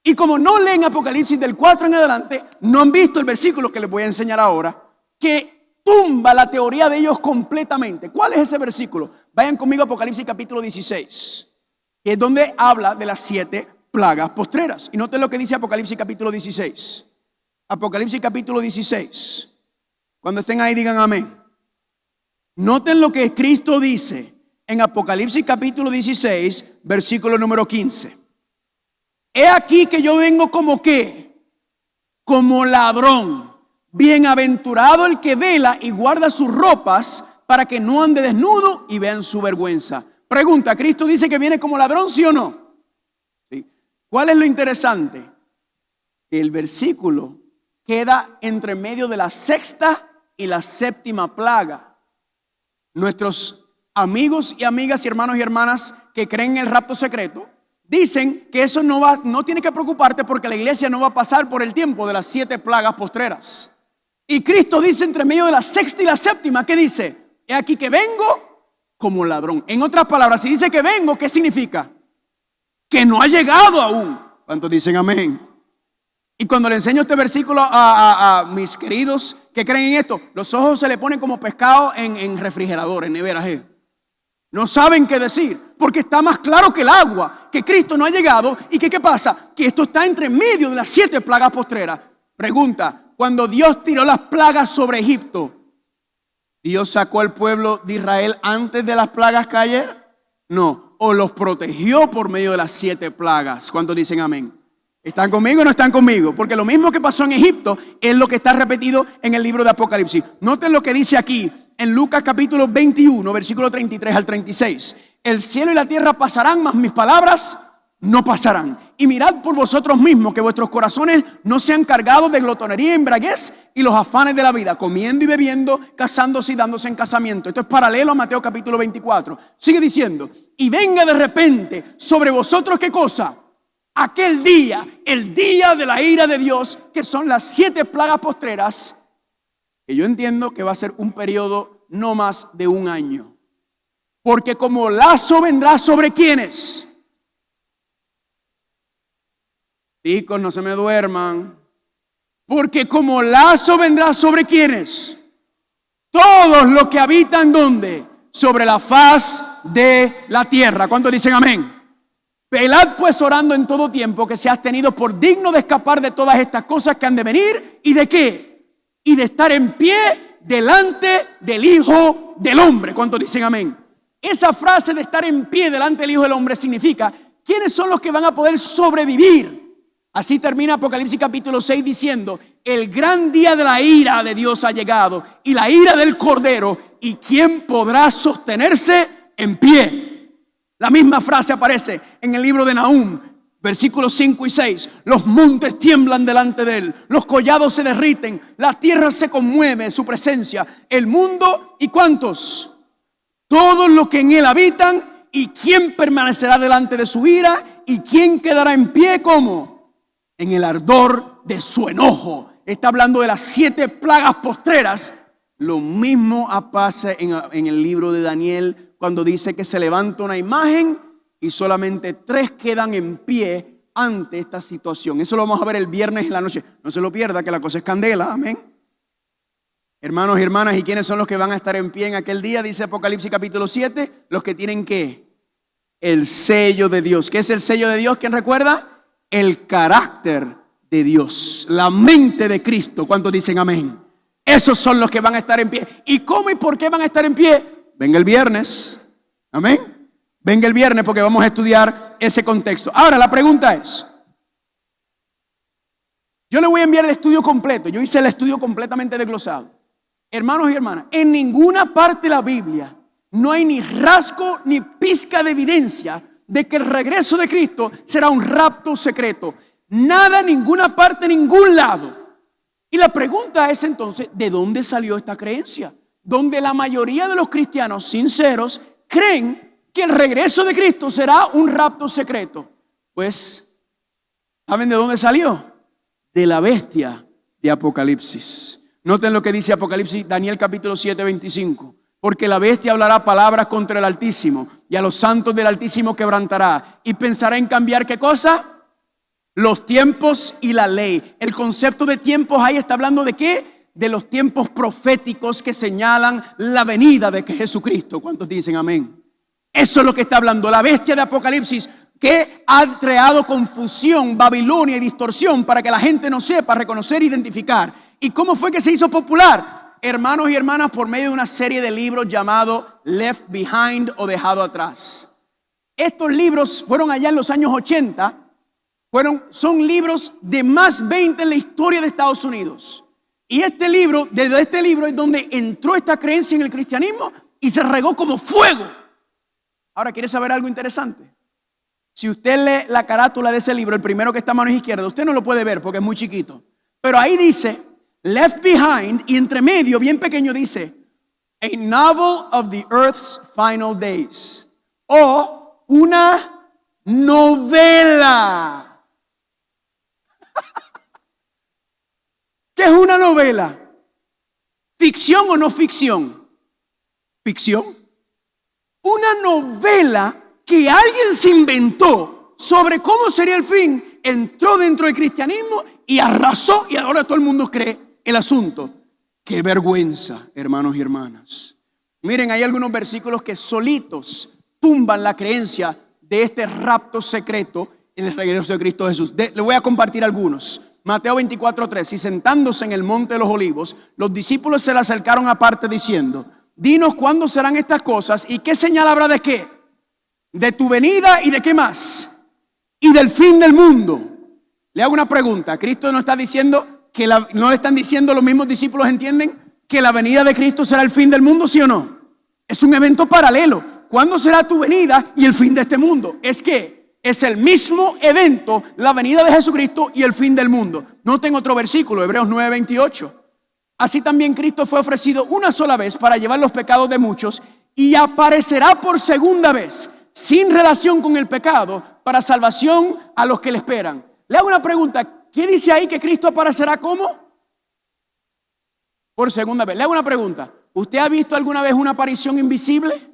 Y como no leen Apocalipsis del 4 en adelante, no han visto el versículo que les voy a enseñar ahora, que tumba la teoría de ellos completamente. ¿Cuál es ese versículo? Vayan conmigo a Apocalipsis capítulo 16, que es donde habla de las 7 plagas postreras. Y noten lo que dice Apocalipsis capítulo 16. Apocalipsis capítulo 16. Cuando estén ahí digan amén. Noten lo que Cristo dice en Apocalipsis capítulo 16, versículo número 15. He aquí que yo vengo como ¿qué? Como ladrón. Bienaventurado el que vela y guarda sus ropas para que no ande desnudo y vean su vergüenza. Pregunta, ¿Cristo dice que viene como ladrón, sí o no? ¿Sí? ¿Cuál es lo interesante? Que el versículo queda entre medio de la 6ª y la 7ª plaga. Nuestros amigos y amigas y hermanos y hermanas que creen en el rapto secreto dicen que eso no tiene que preocuparte porque la iglesia no va a pasar por el tiempo de las 7 plagas postreras. Y Cristo dice entre medio de la 6ª y la 7ª, ¿qué dice? He aquí que vengo como ladrón. En otras palabras, si dice que vengo, ¿qué significa? Que no ha llegado aún. ¿Cuántos dicen amén? Y cuando le enseño este versículo a mis queridos que creen en esto, los ojos se le ponen como pescado en refrigerador, en neveras. No saben qué decir, porque está más claro que el agua, que Cristo no ha llegado. ¿Y que qué pasa? Que esto está entre medio de las 7 plagas postreras. Pregunta. Cuando Dios tiró las plagas sobre Egipto, ¿Dios sacó al pueblo de Israel antes de las plagas caer? No, o los protegió por medio de las 7 plagas. ¿Cuántos dicen amén? ¿Están conmigo o no están conmigo? Porque lo mismo que pasó en Egipto es lo que está repetido en el libro de Apocalipsis. Noten lo que dice aquí en Lucas capítulo 21, versículo 33 al 36. El cielo y la tierra pasarán, mas mis palabras no pasarán. Y mirad por vosotros mismos que vuestros corazones no sean cargados de glotonería y embriaguez y los afanes de la vida, comiendo y bebiendo, casándose y dándose en casamiento. Esto es paralelo a Mateo capítulo 24. Sigue diciendo, y venga de repente sobre vosotros, ¿qué cosa? Aquel día, el día de la ira de Dios, que son las 7 plagas postreras, que yo entiendo que va a ser un periodo no más de un año. Porque como lazo vendrá sobre ¿quiénes? Chicos, no se me duerman. Porque como lazo vendrá sobre ¿quiénes? Todos los que habitan ¿dónde? Sobre la faz de la tierra. ¿Cuántos dicen amén? Velad pues orando en todo tiempo que seas tenido por digno de escapar de todas estas cosas que han de venir. ¿Y de qué? y de estar en pie delante del Hijo del Hombre. ¿Cuántos dicen amén? Esa frase de estar en pie delante del Hijo del Hombre significa ¿quiénes son los que van a poder sobrevivir? Así termina Apocalipsis capítulo 6 diciendo: el gran día de la ira de Dios ha llegado y la ira del Cordero, y quién podrá sostenerse en pie. La misma frase aparece en el libro de Nahum, versículos 5 y 6. Los montes tiemblan delante de él, los collados se derriten, la tierra se conmueve en su presencia, el mundo y ¿cuántos? Todos los que en él habitan. ¿Y quién permanecerá delante de su ira? ¿Y quién quedará en pie? ¿Cómo? En el ardor de su enojo. Está hablando de las 7 plagas postreras. Lo mismo pasa en el libro de Daniel, cuando dice que se levanta una imagen y solamente 3 quedan en pie ante esta situación. Eso lo vamos a ver el viernes en la noche. No se lo pierda, que la cosa es candela. Amén. Hermanos y hermanas, ¿y quiénes son los que van a estar en pie en aquel día? Dice Apocalipsis capítulo 7, los que tienen ¿qué? El sello de Dios. ¿Qué es el sello de Dios? ¿Quién recuerda? El carácter de Dios, la mente de Cristo. ¿Cuántos dicen amén? Esos son los que van a estar en pie. ¿Y cómo y por qué van a estar en pie? Venga el viernes. Amén. Venga el viernes porque vamos a estudiar ese contexto. Ahora la pregunta es, yo le voy a enviar el estudio completo. Yo hice el estudio completamente desglosado. Hermanos y hermanas, en ninguna parte de la Biblia no hay ni rasgo ni pizca de evidencia de que el regreso de Cristo será un rapto secreto. Nada, ninguna parte, ningún lado. Y la pregunta es entonces, ¿de dónde salió esta creencia? Donde la mayoría de los cristianos sinceros creen que el regreso de Cristo será un rapto secreto. Pues, ¿saben de dónde salió? De la bestia de Apocalipsis. Noten lo que dice Apocalipsis, Daniel capítulo 7, 25. Porque la bestia hablará palabras contra el Altísimo y a los santos del Altísimo quebrantará y pensará en cambiar ¿qué cosa? Los tiempos y la ley. El concepto de tiempos ahí está hablando ¿de qué? De los tiempos proféticos que señalan la venida de Jesucristo. ¿Cuántos dicen amén? Eso es lo que está hablando la bestia de Apocalipsis, que ha creado confusión, Babilonia y distorsión para que la gente no sepa reconocer e identificar. ¿Y cómo fue que se hizo popular? Hermanos y hermanas, por medio de una serie de libros llamado Left Behind o Dejado Atrás. Estos libros fueron allá en los años 80. Son libros de más 20 en la historia de Estados Unidos. Y desde este libro es donde entró esta creencia en el cristianismo y se regó como fuego. Ahora, ¿quiere saber algo interesante? Si usted lee la carátula de ese libro, el primero que está a mano izquierda, usted no lo puede ver porque es muy chiquito. Pero ahí dice Left Behind y entre medio, bien pequeño, dice A Novel of the Earth's Final Days. O una novela. ¿Qué es una novela? ¿Ficción o no ficción? Ficción. Una novela que alguien se inventó sobre cómo sería el fin, entró dentro del cristianismo y arrasó y ahora todo el mundo cree el asunto. ¡Qué vergüenza, hermanos y hermanas! Miren, hay algunos versículos que solitos tumban la creencia de este rapto secreto en el regreso de Cristo Jesús. Le voy a compartir algunos. Mateo 24:3. Y sentándose en el monte de los olivos, los discípulos se le acercaron aparte diciendo: dinos cuándo serán estas cosas y qué señal habrá de qué, de tu venida y de qué más, y del fin del mundo. Le hago una pregunta. Cristo no está diciendo que no le están diciendo los mismos discípulos, entienden que la venida de Cristo será el fin del mundo, ¿sí o no? Es un evento paralelo. ¿Cuándo será tu venida y el fin de este mundo? Es el mismo evento, la venida de Jesucristo y el fin del mundo. Noten otro versículo, Hebreos 9:28. Así también Cristo fue ofrecido una sola vez para llevar los pecados de muchos y aparecerá por segunda vez, sin relación con el pecado, para salvación a los que le esperan. Le hago una pregunta. ¿Qué dice ahí que Cristo aparecerá cómo? Por segunda vez. Le hago una pregunta. ¿Usted ha visto alguna vez una aparición invisible?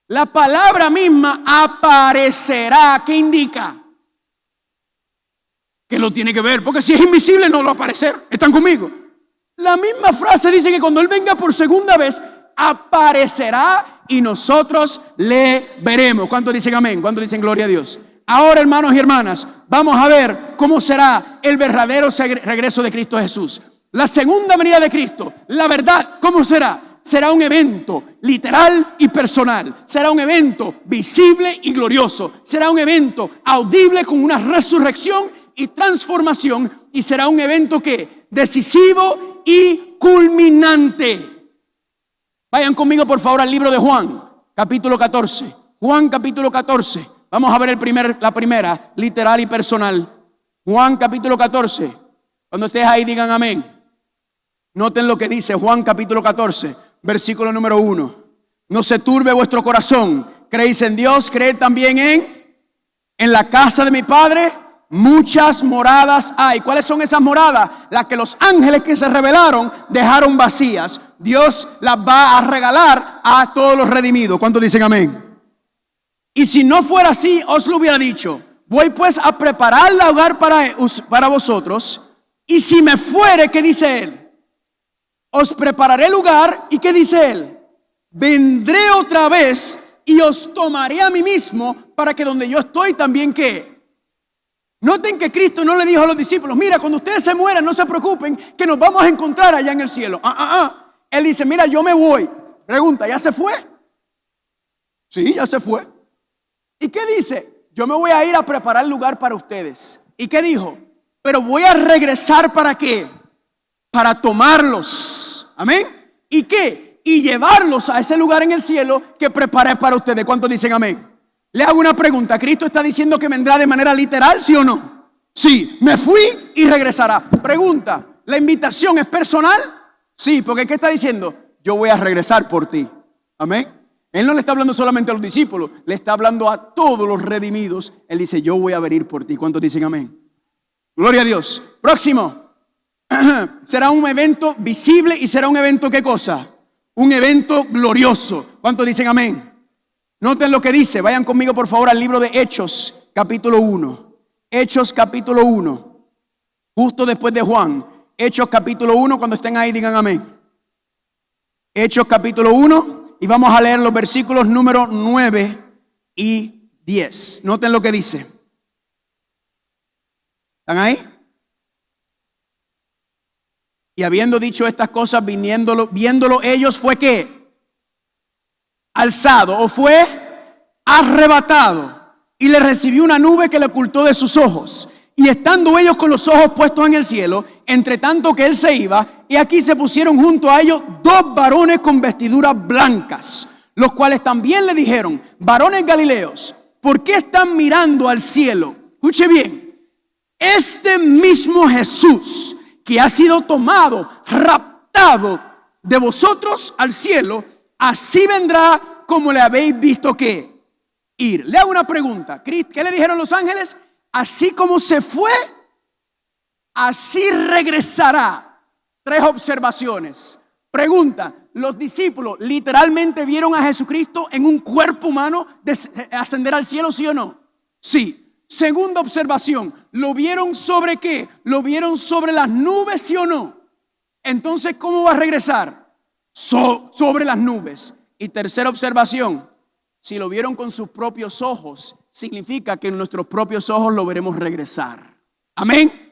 La palabra misma aparecerá. ¿Qué indica? Que lo tiene que ver, porque si es invisible no lo va a aparecer. ¿Están conmigo? La misma frase dice que cuando Él venga por segunda vez aparecerá y nosotros le veremos. ¿Cuántos dicen amén? ¿Cuántos dicen gloria a Dios? Ahora, hermanos y hermanas, vamos a ver cómo será el verdadero regreso de Cristo Jesús. La segunda venida de Cristo, la verdad, ¿cómo será? Será un evento literal y personal. Será un evento visible y glorioso. Será un evento audible con una resurrección y transformación. Y será un evento que decisivo y culminante. Vayan conmigo por favor al libro de Juan, capítulo 14. Juan capítulo 14. Vamos a ver la primera, literal y personal. Juan capítulo 14. Cuando estés ahí digan amén. Noten lo que dice Juan capítulo 14, versículo número 1. No se turbe vuestro corazón. Creéis en Dios, creed también en la casa de mi Padre. Muchas moradas hay. ¿Cuáles son esas moradas? Las que los ángeles que se rebelaron dejaron vacías. Dios las va a regalar a todos los redimidos. ¿Cuántos dicen amén? Y si no fuera así, os lo hubiera dicho. Voy pues a preparar el hogar para vosotros. Y si me fuere, ¿qué dice él? Os prepararé lugar. ¿Y qué dice él? Vendré otra vez y os tomaré a mí mismo, para que donde yo estoy también, ¿qué? Noten que Cristo no le dijo a los discípulos: mira, cuando ustedes se mueran, no se preocupen, que nos vamos a encontrar allá en el cielo. Él dice: mira, yo me voy. Pregunta: ¿ya se fue? Sí, ya se fue. ¿Y qué dice? Yo me voy a ir a preparar lugar para ustedes. ¿Y qué dijo? Pero voy a regresar, ¿para qué? Para tomarlos. Amén. ¿Y qué? Y llevarlos a ese lugar en el cielo que preparé para ustedes. ¿Cuántos dicen amén? Le hago una pregunta. ¿Cristo está diciendo que vendrá de manera literal, sí o no? Sí, me fui y regresará. Pregunta: ¿la invitación es personal? Sí, porque ¿qué está diciendo? Yo voy a regresar por ti. Amén. Él no le está hablando solamente a los discípulos, le está hablando a todos los redimidos. Él dice: yo voy a venir por ti. ¿Cuántos dicen amén? Gloria a Dios. Próximo. Será un evento visible y será un evento, ¿qué cosa? Un evento glorioso. ¿Cuántos dicen amén? Noten lo que dice. Vayan conmigo por favor al libro de Hechos, capítulo 1. Hechos, capítulo 1. Justo después de Juan. Hechos, capítulo 1. Cuando estén ahí digan amén. Hechos, capítulo 1. Y vamos a leer los versículos número 9 y 10. Noten lo que dice. ¿Están ahí? Y habiendo dicho estas cosas, viéndolo ellos, ¿fue qué? Alzado, o fue arrebatado. Y le recibió una nube que le ocultó de sus ojos. Y estando ellos con los ojos puestos en el cielo, entre tanto que él se iba, y aquí se pusieron junto a ellos dos varones con vestiduras blancas, los cuales también le dijeron: varones galileos, ¿por qué están mirando al cielo? Escuche bien, este mismo Jesús que ha sido tomado, raptado de vosotros al cielo, así vendrá como le habéis visto que ir. Le hago una pregunta. ¿Qué le dijeron los ángeles? Así como se fue, así regresará. 3 observaciones. Pregunta: ¿los discípulos literalmente vieron a Jesucristo en un cuerpo humano ascender al cielo, sí o no? Sí. Segunda observación: ¿lo vieron sobre qué? ¿Lo vieron sobre las nubes, sí o no? Entonces, ¿cómo va a regresar? Sobre las nubes. Y tercera observación: si lo vieron con sus propios ojos, significa que en nuestros propios ojos lo veremos regresar. Amén.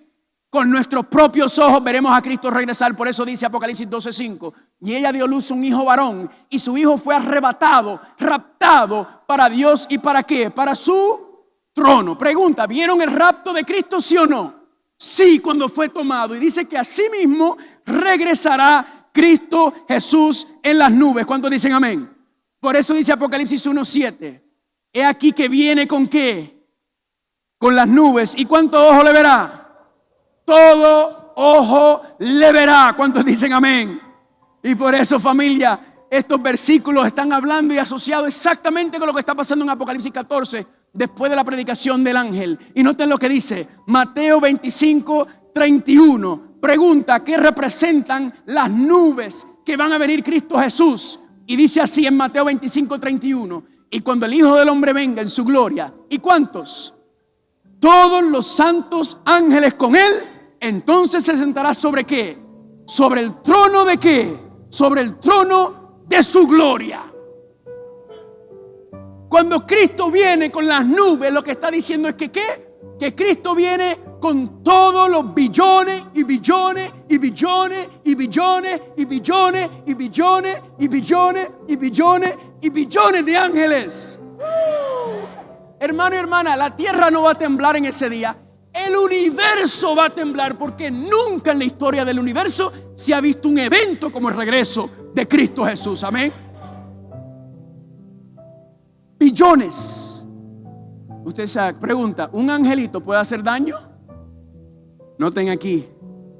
Con nuestros propios ojos veremos a Cristo regresar. Por eso dice Apocalipsis 12:5: y ella dio luz a un hijo varón, y su hijo fue arrebatado, raptado para Dios. ¿Y para qué? Para su trono. Pregunta: ¿vieron el rapto de Cristo, sí o no? Sí, cuando fue tomado. Y dice que así mismo regresará Cristo Jesús en las nubes. ¿Cuántos dicen amén? Por eso dice Apocalipsis 1:7: he aquí que viene ¿con qué? Con las nubes. ¿Y cuánto ojo le verá? Todo ojo le verá. ¿Cuántos dicen amén? Y por eso, familia, estos versículos están hablando y asociados exactamente con lo que está pasando en Apocalipsis 14, después de la predicación del ángel. Y noten lo que dice Mateo 25:31. Pregunta: ¿qué representan las nubes que van a venir Cristo Jesús? Y dice así en Mateo 25:31: y cuando el Hijo del Hombre venga en su gloria, ¿y cuántos? Todos los santos ángeles con él, entonces se sentará ¿sobre qué? Sobre el trono de qué? Sobre el trono de su gloria. Cuando Cristo viene con las nubes, lo que está diciendo es que ¿qué? Que Cristo viene con todos los billones y billones y billones y billones y billones y billones y billones y billones y billones de ángeles. Hermano y hermana, la tierra no va a temblar en ese día. El universo va a temblar, porque nunca en la historia del universo se ha visto un evento como el regreso de Cristo Jesús. Amén. Billones. Usted se pregunta, ¿un angelito puede hacer daño? Noten aquí,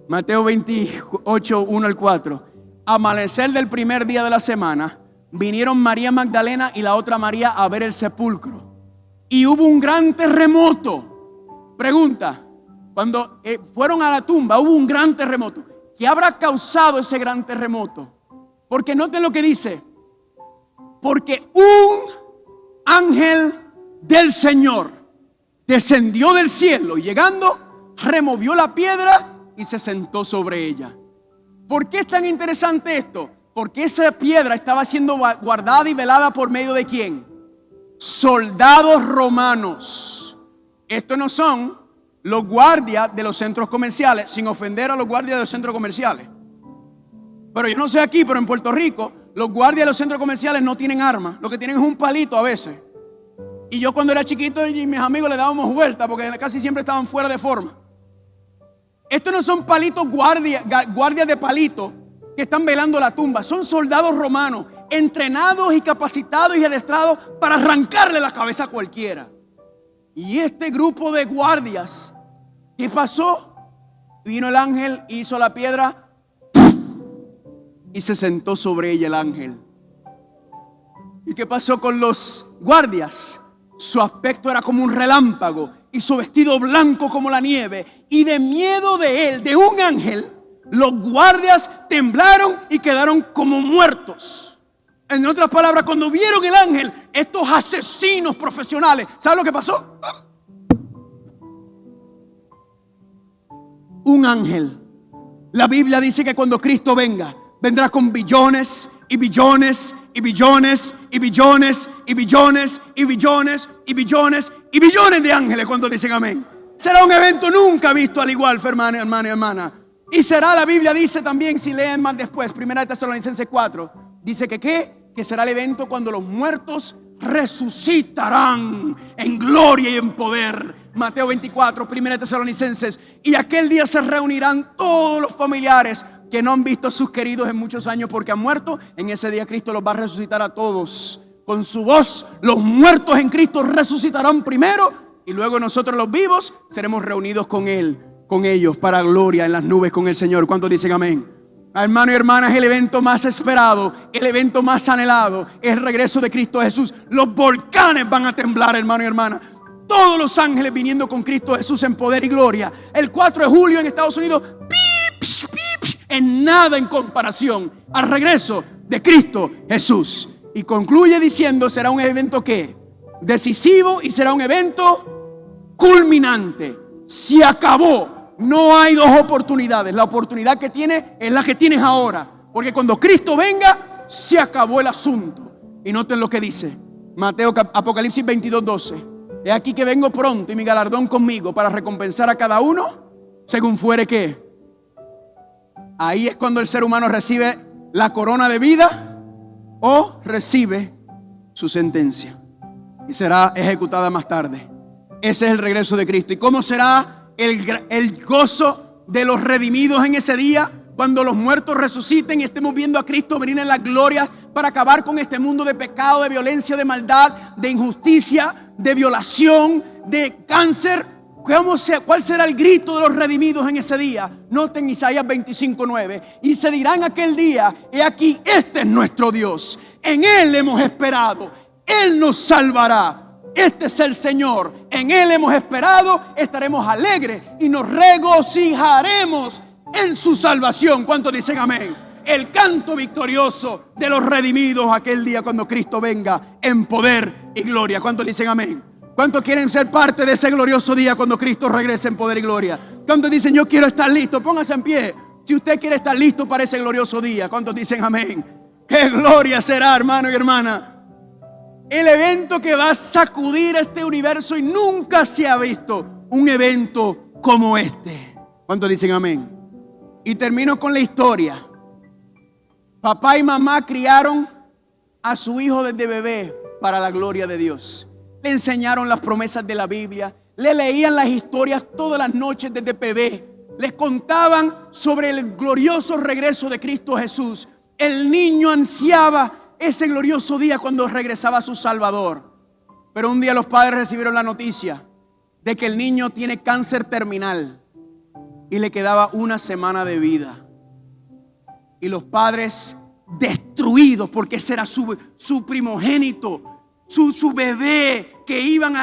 Mateo 28, 1 al 4. Amanecer del primer día de la semana, vinieron María Magdalena y la otra María a ver el sepulcro. Y hubo un gran terremoto. Pregunta, cuando fueron a la tumba hubo un gran terremoto. ¿Qué habrá causado ese gran terremoto? Porque noten lo que dice. Porque un ángel del Señor descendió del cielo y llegando removió la piedra y se sentó sobre ella. ¿Por qué es tan interesante esto? Porque esa piedra estaba siendo guardada y velada por medio de ¿quién? Soldados romanos. Estos no son los guardias de los centros comerciales, sin ofender a los guardias de los centros comerciales. Pero yo no sé aquí, pero en Puerto Rico, los guardias de los centros comerciales no tienen armas. Lo que tienen es un palito a veces. Y yo cuando era chiquito y mis amigos le dábamos vuelta porque casi siempre estaban fuera de forma. Estos no son palitos guardias de palito que están velando la tumba. Son soldados romanos, entrenados y capacitados y adestrados para arrancarle la cabeza a cualquiera. Y este grupo de guardias, ¿qué pasó? Vino el ángel, hizo la piedra y se sentó sobre ella el ángel. ¿Y qué pasó con los guardias? Su aspecto era como un relámpago y su vestido blanco como la nieve. Y de miedo de él, de un ángel, los guardias temblaron y quedaron como muertos. En otras palabras, cuando vieron el ángel, estos asesinos profesionales, ¿saben lo que pasó? Un ángel. La Biblia dice que cuando Cristo venga, vendrá con billones y billones y billones y billones y billones y billones y billones y billones de ángeles. Cuando dicen amén. Será un evento nunca visto al igual, hermano y hermana. Y será, la Biblia dice también, si leen más después, 1 Tesalonicenses 4, dice que ¿qué? Que será el evento cuando los muertos resucitarán en gloria y en poder. Mateo 24, 1 Tesalonicenses. Y aquel día se reunirán todos los familiares que no han visto a sus queridos en muchos años porque han muerto. En ese día Cristo los va a resucitar a todos. Con su voz, los muertos en Cristo resucitarán primero y luego nosotros los vivos seremos reunidos con Él, con ellos para gloria en las nubes con el Señor. ¿Cuántos dicen amén? Hermano y hermana, es el evento más esperado, el evento más anhelado, es el regreso de Cristo Jesús. Los volcanes van a temblar, hermano y hermana. Todos los ángeles viniendo con Cristo Jesús en poder y gloria. El 4 de julio en Estados Unidos, en nada en comparación al regreso de Cristo Jesús. Y concluye diciendo, será un evento ¿qué? Decisivo y será un evento culminante. Se acabó. No hay dos oportunidades. La oportunidad que tienes es la que tienes ahora. Porque cuando Cristo venga, se acabó el asunto. Y noten lo que dice Apocalipsis 22:12. He aquí que vengo pronto y mi galardón conmigo para recompensar a cada uno según fuere que. Ahí es cuando el ser humano recibe la corona de vida o recibe su sentencia. Y será ejecutada más tarde. Ese es el regreso de Cristo. ¿Y cómo será el gozo de los redimidos en ese día? Cuando los muertos resuciten y estemos viendo a Cristo venir en la gloria para acabar con este mundo de pecado, de violencia, de maldad, de injusticia, de violación, de cáncer. ¿Cuál será el grito de los redimidos en ese día? Noten Isaías 25:9. Y se dirá en aquel día: he aquí, este es nuestro Dios, en Él hemos esperado, Él nos salvará. Este es el Señor, en Él hemos esperado, estaremos alegres y nos regocijaremos en su salvación. ¿Cuántos dicen amén? El canto victorioso de los redimidos aquel día cuando Cristo venga en poder y gloria. ¿Cuántos dicen amén? ¿Cuántos quieren ser parte de ese glorioso día cuando Cristo regrese en poder y gloria? ¿Cuántos dicen yo quiero estar listo? Póngase en pie si usted quiere estar listo para ese glorioso día. ¿Cuántos dicen amén? ¡Qué gloria será, hermano y hermana! El evento que va a sacudir este universo y nunca se ha visto un evento como este. ¿Cuántos dicen amén? Y termino con la historia. Papá y mamá criaron a su hijo desde bebé para la gloria de Dios. Le enseñaron las promesas de la Biblia. Le leían las historias todas las noches desde bebé. Les contaban sobre el glorioso regreso de Cristo Jesús. El niño ansiaba ese glorioso día cuando regresaba a su Salvador. Pero un día los padres recibieron la noticia de que el niño tiene cáncer terminal y le quedaba una semana de vida. Y los padres destruidos, porque ese era su primogénito, su bebé que iban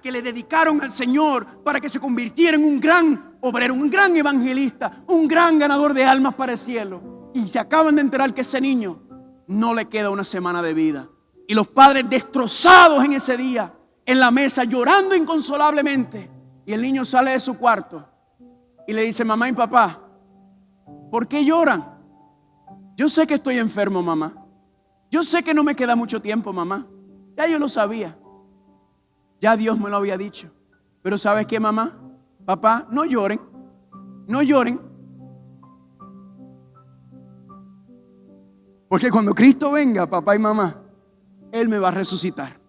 que le dedicaron al Señor para que se convirtiera en un gran obrero, un gran evangelista, un gran ganador de almas para el cielo. Y se acaban de enterar que ese niño no le queda una semana de vida. Y los padres destrozados en ese día, en la mesa, llorando inconsolablemente. Y el niño sale de su cuarto y le dice: mamá y papá, ¿por qué lloran? Yo sé que estoy enfermo, mamá. Yo sé que no me queda mucho tiempo, mamá. Ya yo lo sabía. Ya Dios me lo había dicho. Pero ¿sabes qué, mamá? Papá, no lloren. No lloren. Porque cuando Cristo venga, papá y mamá, Él me va a resucitar.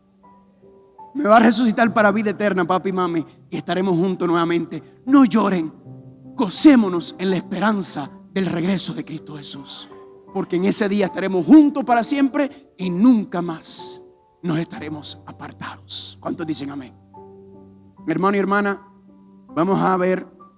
Me va a resucitar para vida eterna, papi y mami. Y estaremos juntos nuevamente. No lloren. Gocémonos en la esperanza del regreso de Cristo Jesús. Porque en ese día estaremos juntos para siempre y nunca más nos estaremos apartados. ¿Cuántos dicen amén? Mi hermano y hermana, vamos a ver